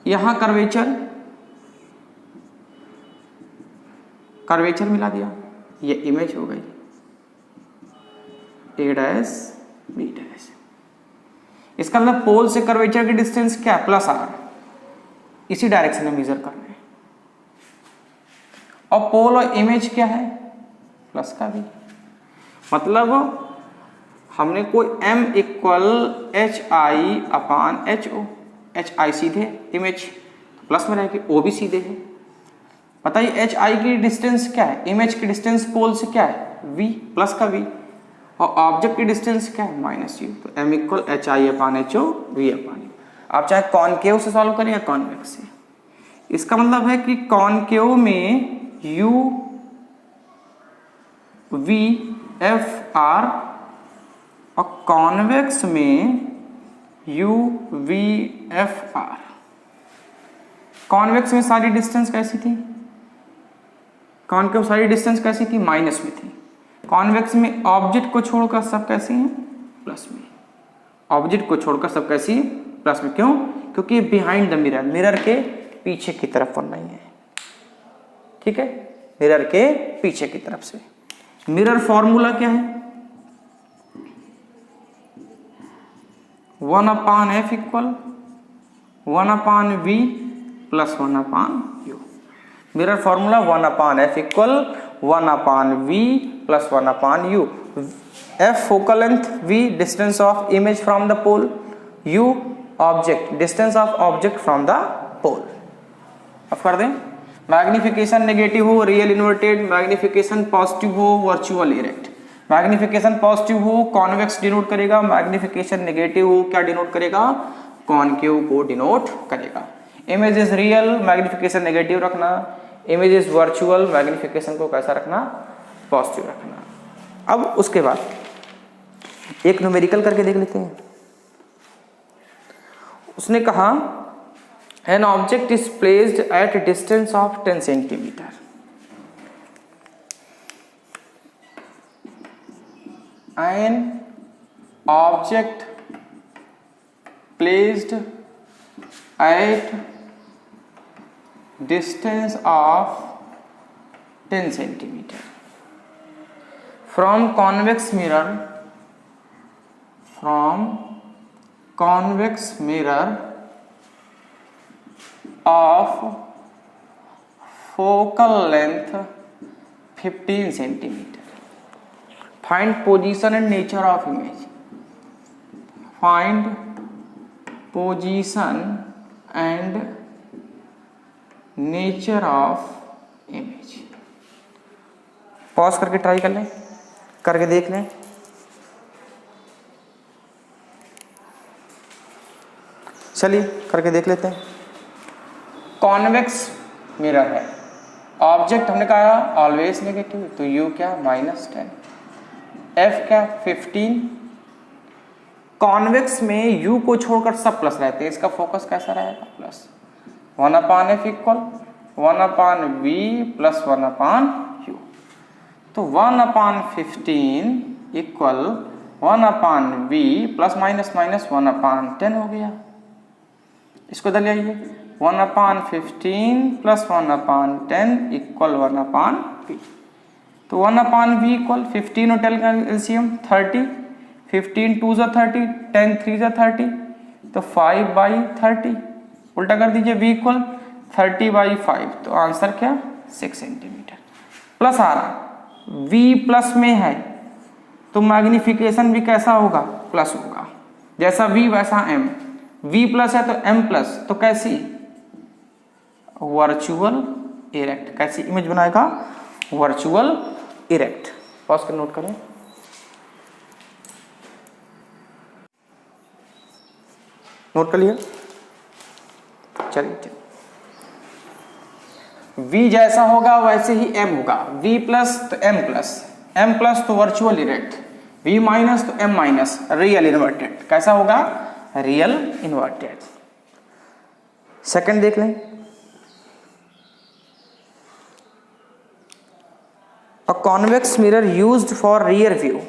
यहां कर्वेचर मिला दिया, ये इमेज हो गई a डैश b डैश। इसका मतलब पोल से कर्वेचर की डिस्टेंस क्या है, प्लस r, इसी डायरेक्शन में मेजर कर रहे हैं, और पोल और इमेज क्या है, प्लस का भी, मतलब हमने कोई m equal H I upon H O, H I सीधे इमेज प्लस में रहेगी, ओ भी सीधे है। बताइए एच आई की डिस्टेंस क्या है, इमेज की डिस्टेंस पोल से क्या है v, प्लस का v, और ऑब्जेक्ट की डिस्टेंस क्या है माइनस u, तो m equal H I upon H O V upon U. आप चाहे कॉनकेव से सॉल्व करें या कॉन्वेक्स से, इसका मतलब है कि कॉनकेव में u v f r और कॉन्वेक्स में u v f r। Convex में सारी डिस्टेंस कैसी थी, कॉनकेव सारी डिस्टेंस कैसी थी, माइनस में थी। कॉन्वेक्स में ऑब्जेक्ट को छोड़कर सब कैसी हैं, प्लस में, ऑब्जेक्ट को छोड़कर सब कैसी है, प्लस में। क्यों, क्योंकि बिहाइंड द मिरर, मिरर के पीछे की तरफ बन रही है। ठीक है, मिरर के पीछे की तरफ से। मिरर फॉर्मूला क्या है, 1 upon F equal 1 upon V plus 1 upon U. Mirror formula 1 upon F equal 1 upon V plus 1 upon U. F focal length, V distance of image from the pole, U object distance of object from the pole. Off कर दें। Magnification negative हो real inverted, magnification positive हो virtual erect. Magnification positive हो convex denote करेगा, magnification negative हो क्या denote करेगा, concave को डिनोट करेगा। Image is real, magnification negative रखना, इमेज इज वर्चुअल, मैग्निफिकेशन को कैसा रखना, पॉजिटिव रखना। अब उसके बाद एक न्यूमेरिकल करके देख लेते हैं। उसने कहा an object is placed at distance of 10 centimetre. An object placed at distance of 10 centimeter from convex mirror of focal length 15 centimeter. Find position and nature of image. Find position and nature of image. Pause करके try कर लें, करके देख लें। चलिए करके देख लेते हैं। कॉन्वेक्स मिरर है, ऑब्जेक्ट हमने कहा ऑलवेज नेगेटिव, तो यू क्या -10, एफ क्या 15। कॉन्वेक्स में यू को छोड़कर सब प्लस रहते हैं, इसका फोकस कैसा रहेगा, plus. 1/f equal 1/v plus 1/u, तो 1/15 इक्वल 1/v प्लस माइनस 1/10 हो गया। इसको इधर ले आइए, 1/15 प्लस 1/10 इक्वल 1/v, तो 1/v इक्वल 15 और 10 का एलसीएम 30, 15 2 = 30, 10 3 = 30, तो 5/30 उल्टा कर दीजिए, v इक्वल 30/5, तो आंसर क्या 6 सेंटीमीटर। प्लस आ रहा, v प्लस में है तो मैग्निफिकेशन भी कैसा होगा, प्लस होगा। जैसा v वैसा m, v प्लस है तो m प्लस, तो कैसी वर्चुअल इरेक्ट। कैसी इमेज बनाएगा, वर्चुअल इरेक्ट। पॉज कर नोट करें। नोट कर लिया, चलिए। v जैसा होगा वैसे ही m होगा, v प्लस तो m प्लस, m प्लस तो वर्चुअल इरेक्ट, v माइनस तो m माइनस, रियल इन्वर्टेड। कैसा होगा, रियल इन्वर्टेड। सेकंड देख लें। A convex mirror used for rear view.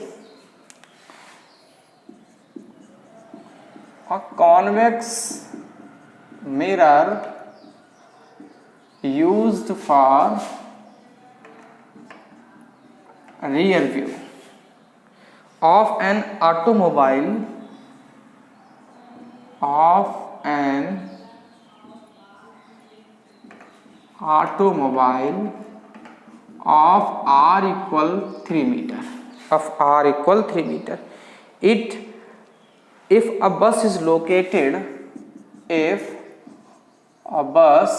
A convex mirror used for rear view of an automobile of r equal 3 meter, of r equal 3 meter. If a bus is located, if a bus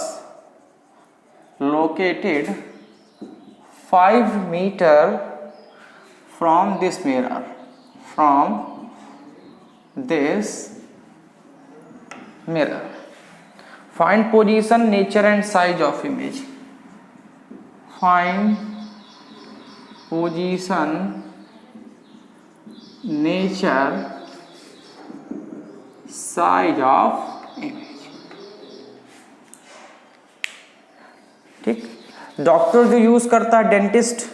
located 5 meter from this mirror, find position, nature and size of image. Find position, nature, size of image। ठीक, doctor जो use करता है, dentist,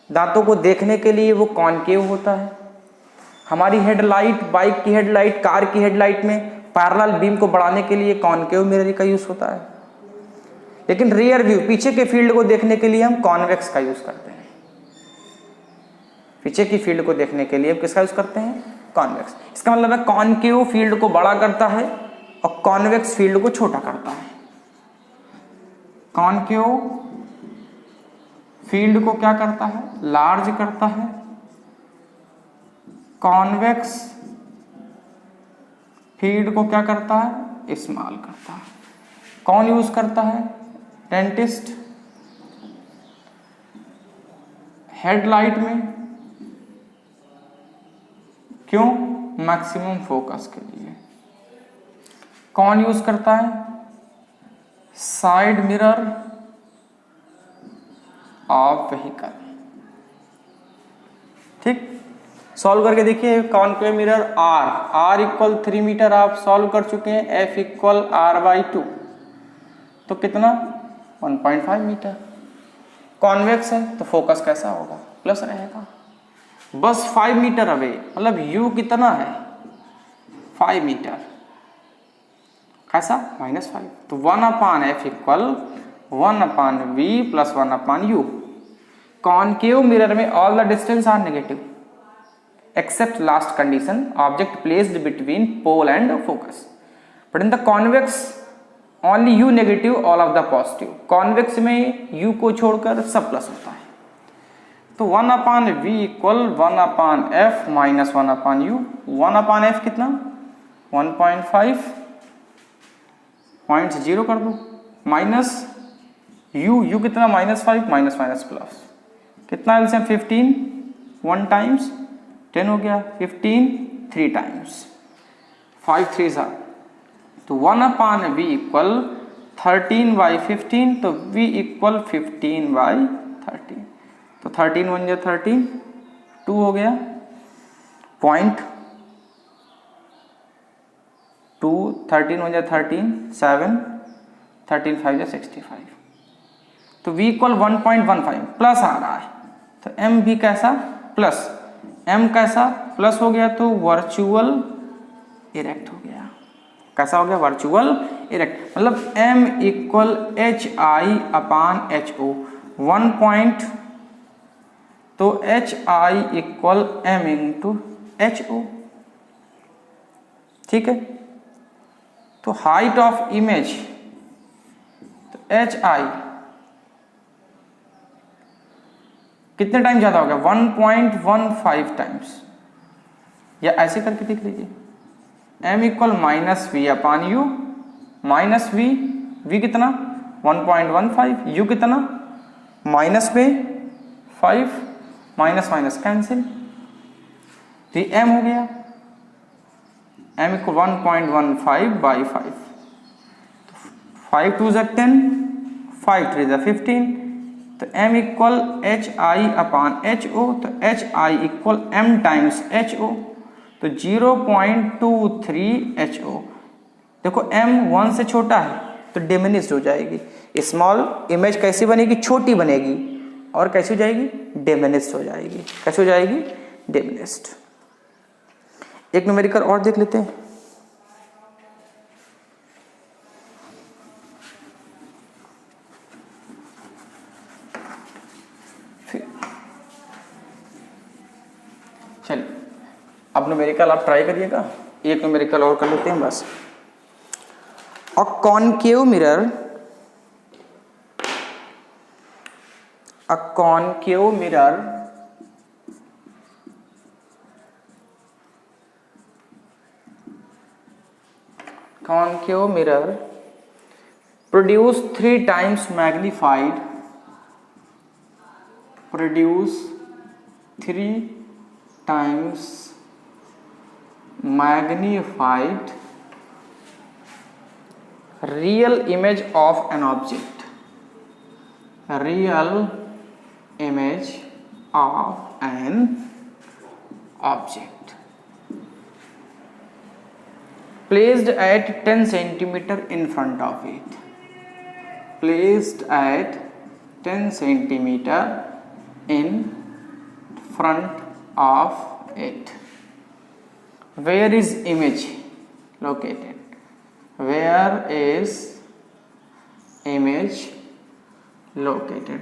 दांतों को देखने के लिए वो कॉनकेव होता है। हमारी हेडलाइट, बाइक की हेडलाइट, कार की हेडलाइट में पैरेलल बीम को बढ़ाने के लिए कॉनकेव मिरर का यूज होता है। लेकिन रियर व्यू, पीछे के फील्ड को देखने के लिए हम कॉन्वेक्स का यूज करते हैं। पीछे की फील्ड को देखने के लिए हम किसका यूज करते हैं, कॉन्वेक्स। इसका मतलब है कॉनकेव फील्ड को बड़ा करता है और कॉन्वेक्स फील्ड को छोटा करता है। कॉनकेव फील्ड को क्या करता है, लार्ज करता है। कॉन्वेक्स फील्ड को क्या करता है, स्मॉल करता है। कौन यूज करता है? डेंटिस्ट। हेडलाइट में क्यों? मैक्सिमम फोकस के लिए। कौन यूज करता है? Side mirror of vehicle. ठीक, सॉल्व करके देखिए। Concave mirror R equal 3 metre आप सॉल्व कर चुके हैं, F इक्वल R/2 तो कितना? 1.5 मीटर। कॉन्वेक्स है तो फोकस कैसा होगा? प्लस रहेगा। बस 5 मीटर अवे, मतलब U कितना है? 5 मीटर। कैसा? -5। तो 1/F equal 1/V plus 1/U। Concave mirror में all the distance are negative except last condition, object placed between pole and focus. But in the convex only U negative, all of the positive. Convex में U को छोड़कर सब plus होता है। तो 1/V equal 1/F minus 1/U। 1/F कितना? 1.5, point 0 कर दो, माइनस U कितना? -5 माइनस माइनस प्लस कितना? एलसीएम 15, 1 टाइम्स 10 हो गया, 15 3 टाइम्स, 5 3 तो 1/V इक्वल 13/15, तो V इक्वल 15/13। तो 13 1 जा 13, 2 हो गया, पॉइंट 2, 13 1 जा 13, 7, 13 5 जा 65। तो V इक्वल 1.15 प्लस आ रहा है, तो M भी कैसा? प्लस। M कैसा? प्लस हो गया तो वर्चुअल इरेक्ट हो गया। कैसा हो गया? Virtual erect. मतलब M इक्वल HI/HO 1 पॉइंट, तो HI equal M into HO। ठीक है, तो हाइट ऑफ इमेज, तो HI कितने टाइम ज्यादा हो गया? 1.15 टाइम्स, या ऐसे करके देख लीजिए। M equal -V/U, minus V कितना? 1.15, U कितना? माइनस में 5, माइनस माइनस कैंसिल, तो M हो गया M इक्वल 1.15/5, 5 2 जा 10, 5 3 जा 15, तो M इक्वल HI/HO, तो HI equal M times HO, तो 0.23 HO। देखो M 1 से छोटा है तो डिमिनिश्ड हो जाएगी। स्मॉल इमेज कैसी बनेगी? छोटी बनेगी, और कैसी हो जाएगी? डिमिनिश्ड हो जाएगी। कैसे हो जाएगी? डिमिनिश्ड। एक न्यूमेरिकल और देख लेते हैं। चलिए, अब न्यूमेरिकल आप ट्राई करिएगा। एक न्यूमेरिकल और कर लेते हैं बस। A concave mirror, produce 3 times magnified, real image of an object, placed at 10 centimeter in front of it, where is image located?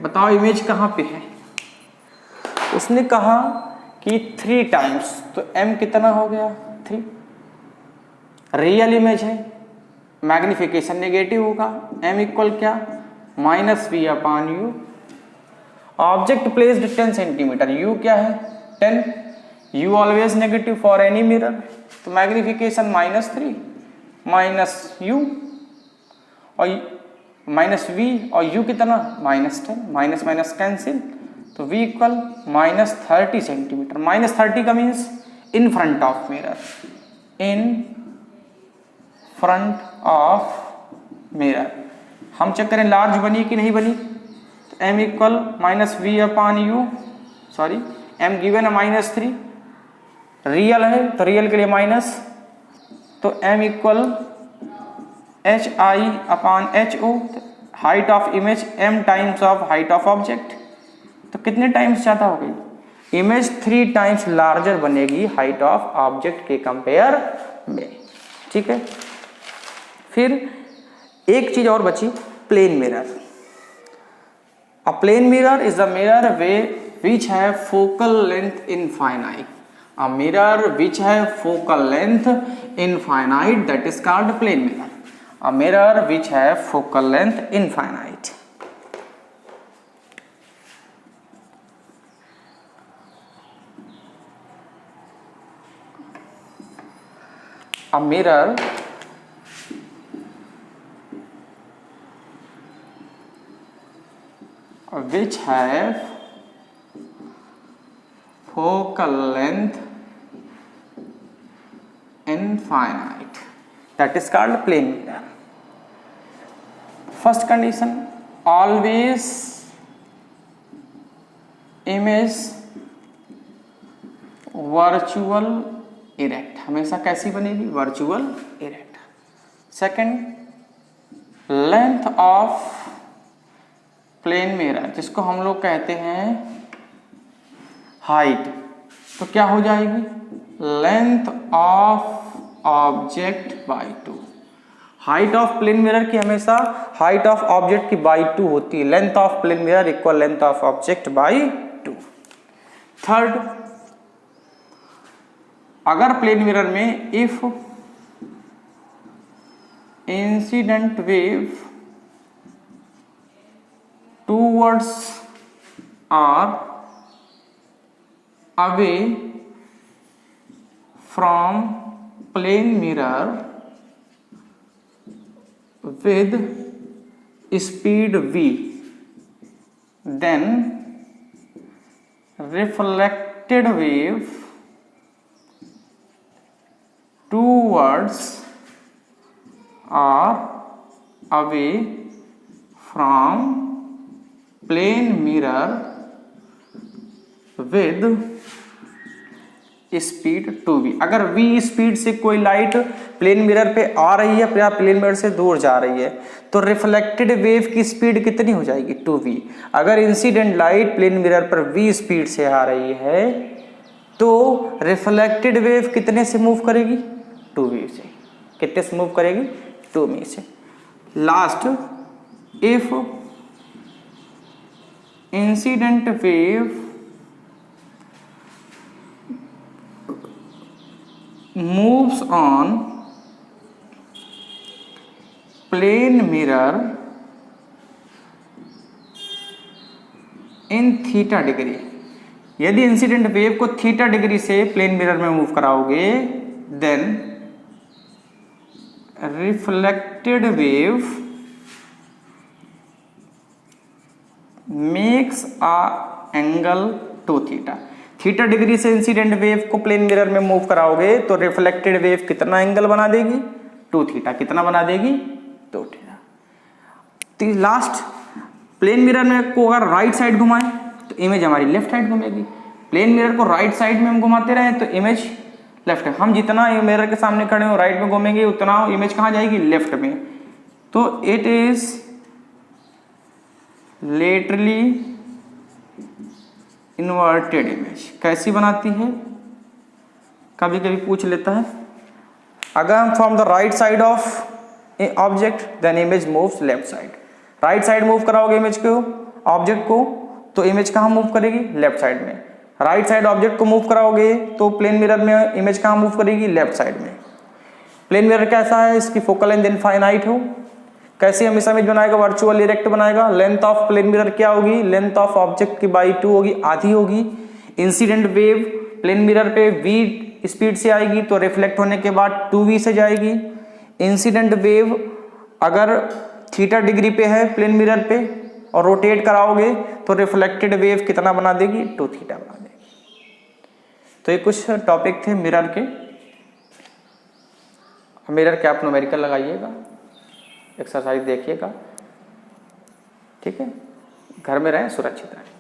बताओ इमेज कहाँ पे है? उसने कहा कि 3 टाइम्स, तो M कितना हो गया? 3। रियल इमेज है, मैग्निफिकेशन नेगेटिव होगा, M इक्वल क्या? -V/U। Object placed 10 centimetre, U क्या है? 10। U always negative for any mirror, तो मैग्निफिकेशन -3 -U, और माइनस वी और यू कितना -10, माइनस माइनस कैंसिल, तो v इक्वल -30 सेंटीमीटर। -30 का means in front of mirror, in front of mirror. हम check करें लार्ज बनी कि नहीं बनी, तो m equal -v/u, sorry m given है -3, रियल है तो रियल के लिए माइनस, तो m equal hi/ho, height of image m times of height of object. तो कितने टाइम्स ज़्यादा हो गई, इमेज 3 टाइम्स लार्जर बनेगी हाइट ऑफ ऑब्जेक्ट के कंपेयर में। ठीक है, फिर एक चीज और बची, plane mirror. A plane mirror is the mirror which have focal length infinite. A mirror which have focal length infinite, that is called plane mirror. A mirror which have focal length infinite. A mirror which have focal length infinite, that is called plane mirror. First condition, always image virtual erect, हमेशा कैसी बनेगी, virtual erect. Second, length of plane mirror, जिसको हम लोग कहते हैं height, तो क्या हो जाएगी, length of object by 2। Height of plane mirror की हमेशा हाइट ऑफ ऑब्जेक्ट की बाई 2 होती है, length of plane mirror equal length of object by 2। Third, अगर प्लेन मिरर में if incident wave towards or away from plane mirror with speed v, then reflected wave towards or away from plane mirror with speed 2v। अगर v speed से कोई light plane mirror पे आ रही है या plane mirror से दूर जा रही है, तो रिफ्लेक्टेड वेव की स्पीड कितनी हो जाएगी, 2v। अगर इंसिडेंट लाइट प्लेन मिरर पर v स्पीड से आ रही है तो रिफ्लेक्टेड वेव कितने से मूव करेगी, 2v से। कितने से मूव करेगी, 2v से। Last, if incident wave moves on plane mirror in theta degree, यदि इंसिडेंट वेव को थीटा डिग्री से प्लेन मिरर में मूव कराओगे, then reflected wave makes a angle two theta. Theta degree से इंसिडेंट वेव को plane mirror में move कराओगे तो रिफ्लेक्टेड वेव कितना एंगल बना देगी, 2 थीटा। कितना बना देगी, 2 थीटा। लास्ट, प्लेन मिरर में को अगर राइट साइड घुमाएं तो इमेज हमारी लेफ्ट साइड घूमेगी। प्लेन मिरर को राइट साइड में हम घुमाते रहे तो इमेज लेफ्ट है। हम जितना मिरर के सामने खड़े हो राइट में घूमेंगे उतना इमेज कहाँ जाएगी, लेफ्ट में। तो it is laterally inverted image. कैसी बनाती है, कभी कभी पूछ लेता है। अगर हम from the right side of object then image moves left side. Right side move कराओगे इमेज को, ऑब्जेक्ट को, तो इमेज कहाँ मूव करेगी, लेफ्ट साइड में। राइट साइड ऑब्जेक्ट को मूव कराओगे तो प्लेन मिरर में इमेज कहाँ मूव करेगी, लेफ्ट साइड में। प्लेन मिरर कैसा है, इसकी फोकल लेंथ इनफाइनाइट हो। कैसे हमेशा इमेज बनाएगा, वर्चुअल इरेक्ट बनाएगा। लेंथ ऑफ प्लेन मिरर क्या होगी, लेंथ ऑफ ऑब्जेक्ट की बाई 2 होगी, आधी होगी। इंसिडेंट वेव प्लेन मिरर पे v स्पीड से आएगी तो रिफ्लेक्ट होने के बाद 2v से जाएगी। इंसिडेंट वेव अगर थीटा डिग्री पे है प्लेन मिरर पे और रोटेट कराओगे तो रिफ्लेक्टेड वेव कितना बना देगी, 2 थीटा बना देगी। तो ये कुछ टॉपिक थे मिरर के। मिरर के आप न्यूमेरिकल लगाइएगा, एक्सरसाइज देखिएगा, ठीक है। घर में रहें, सुरक्षित रहें।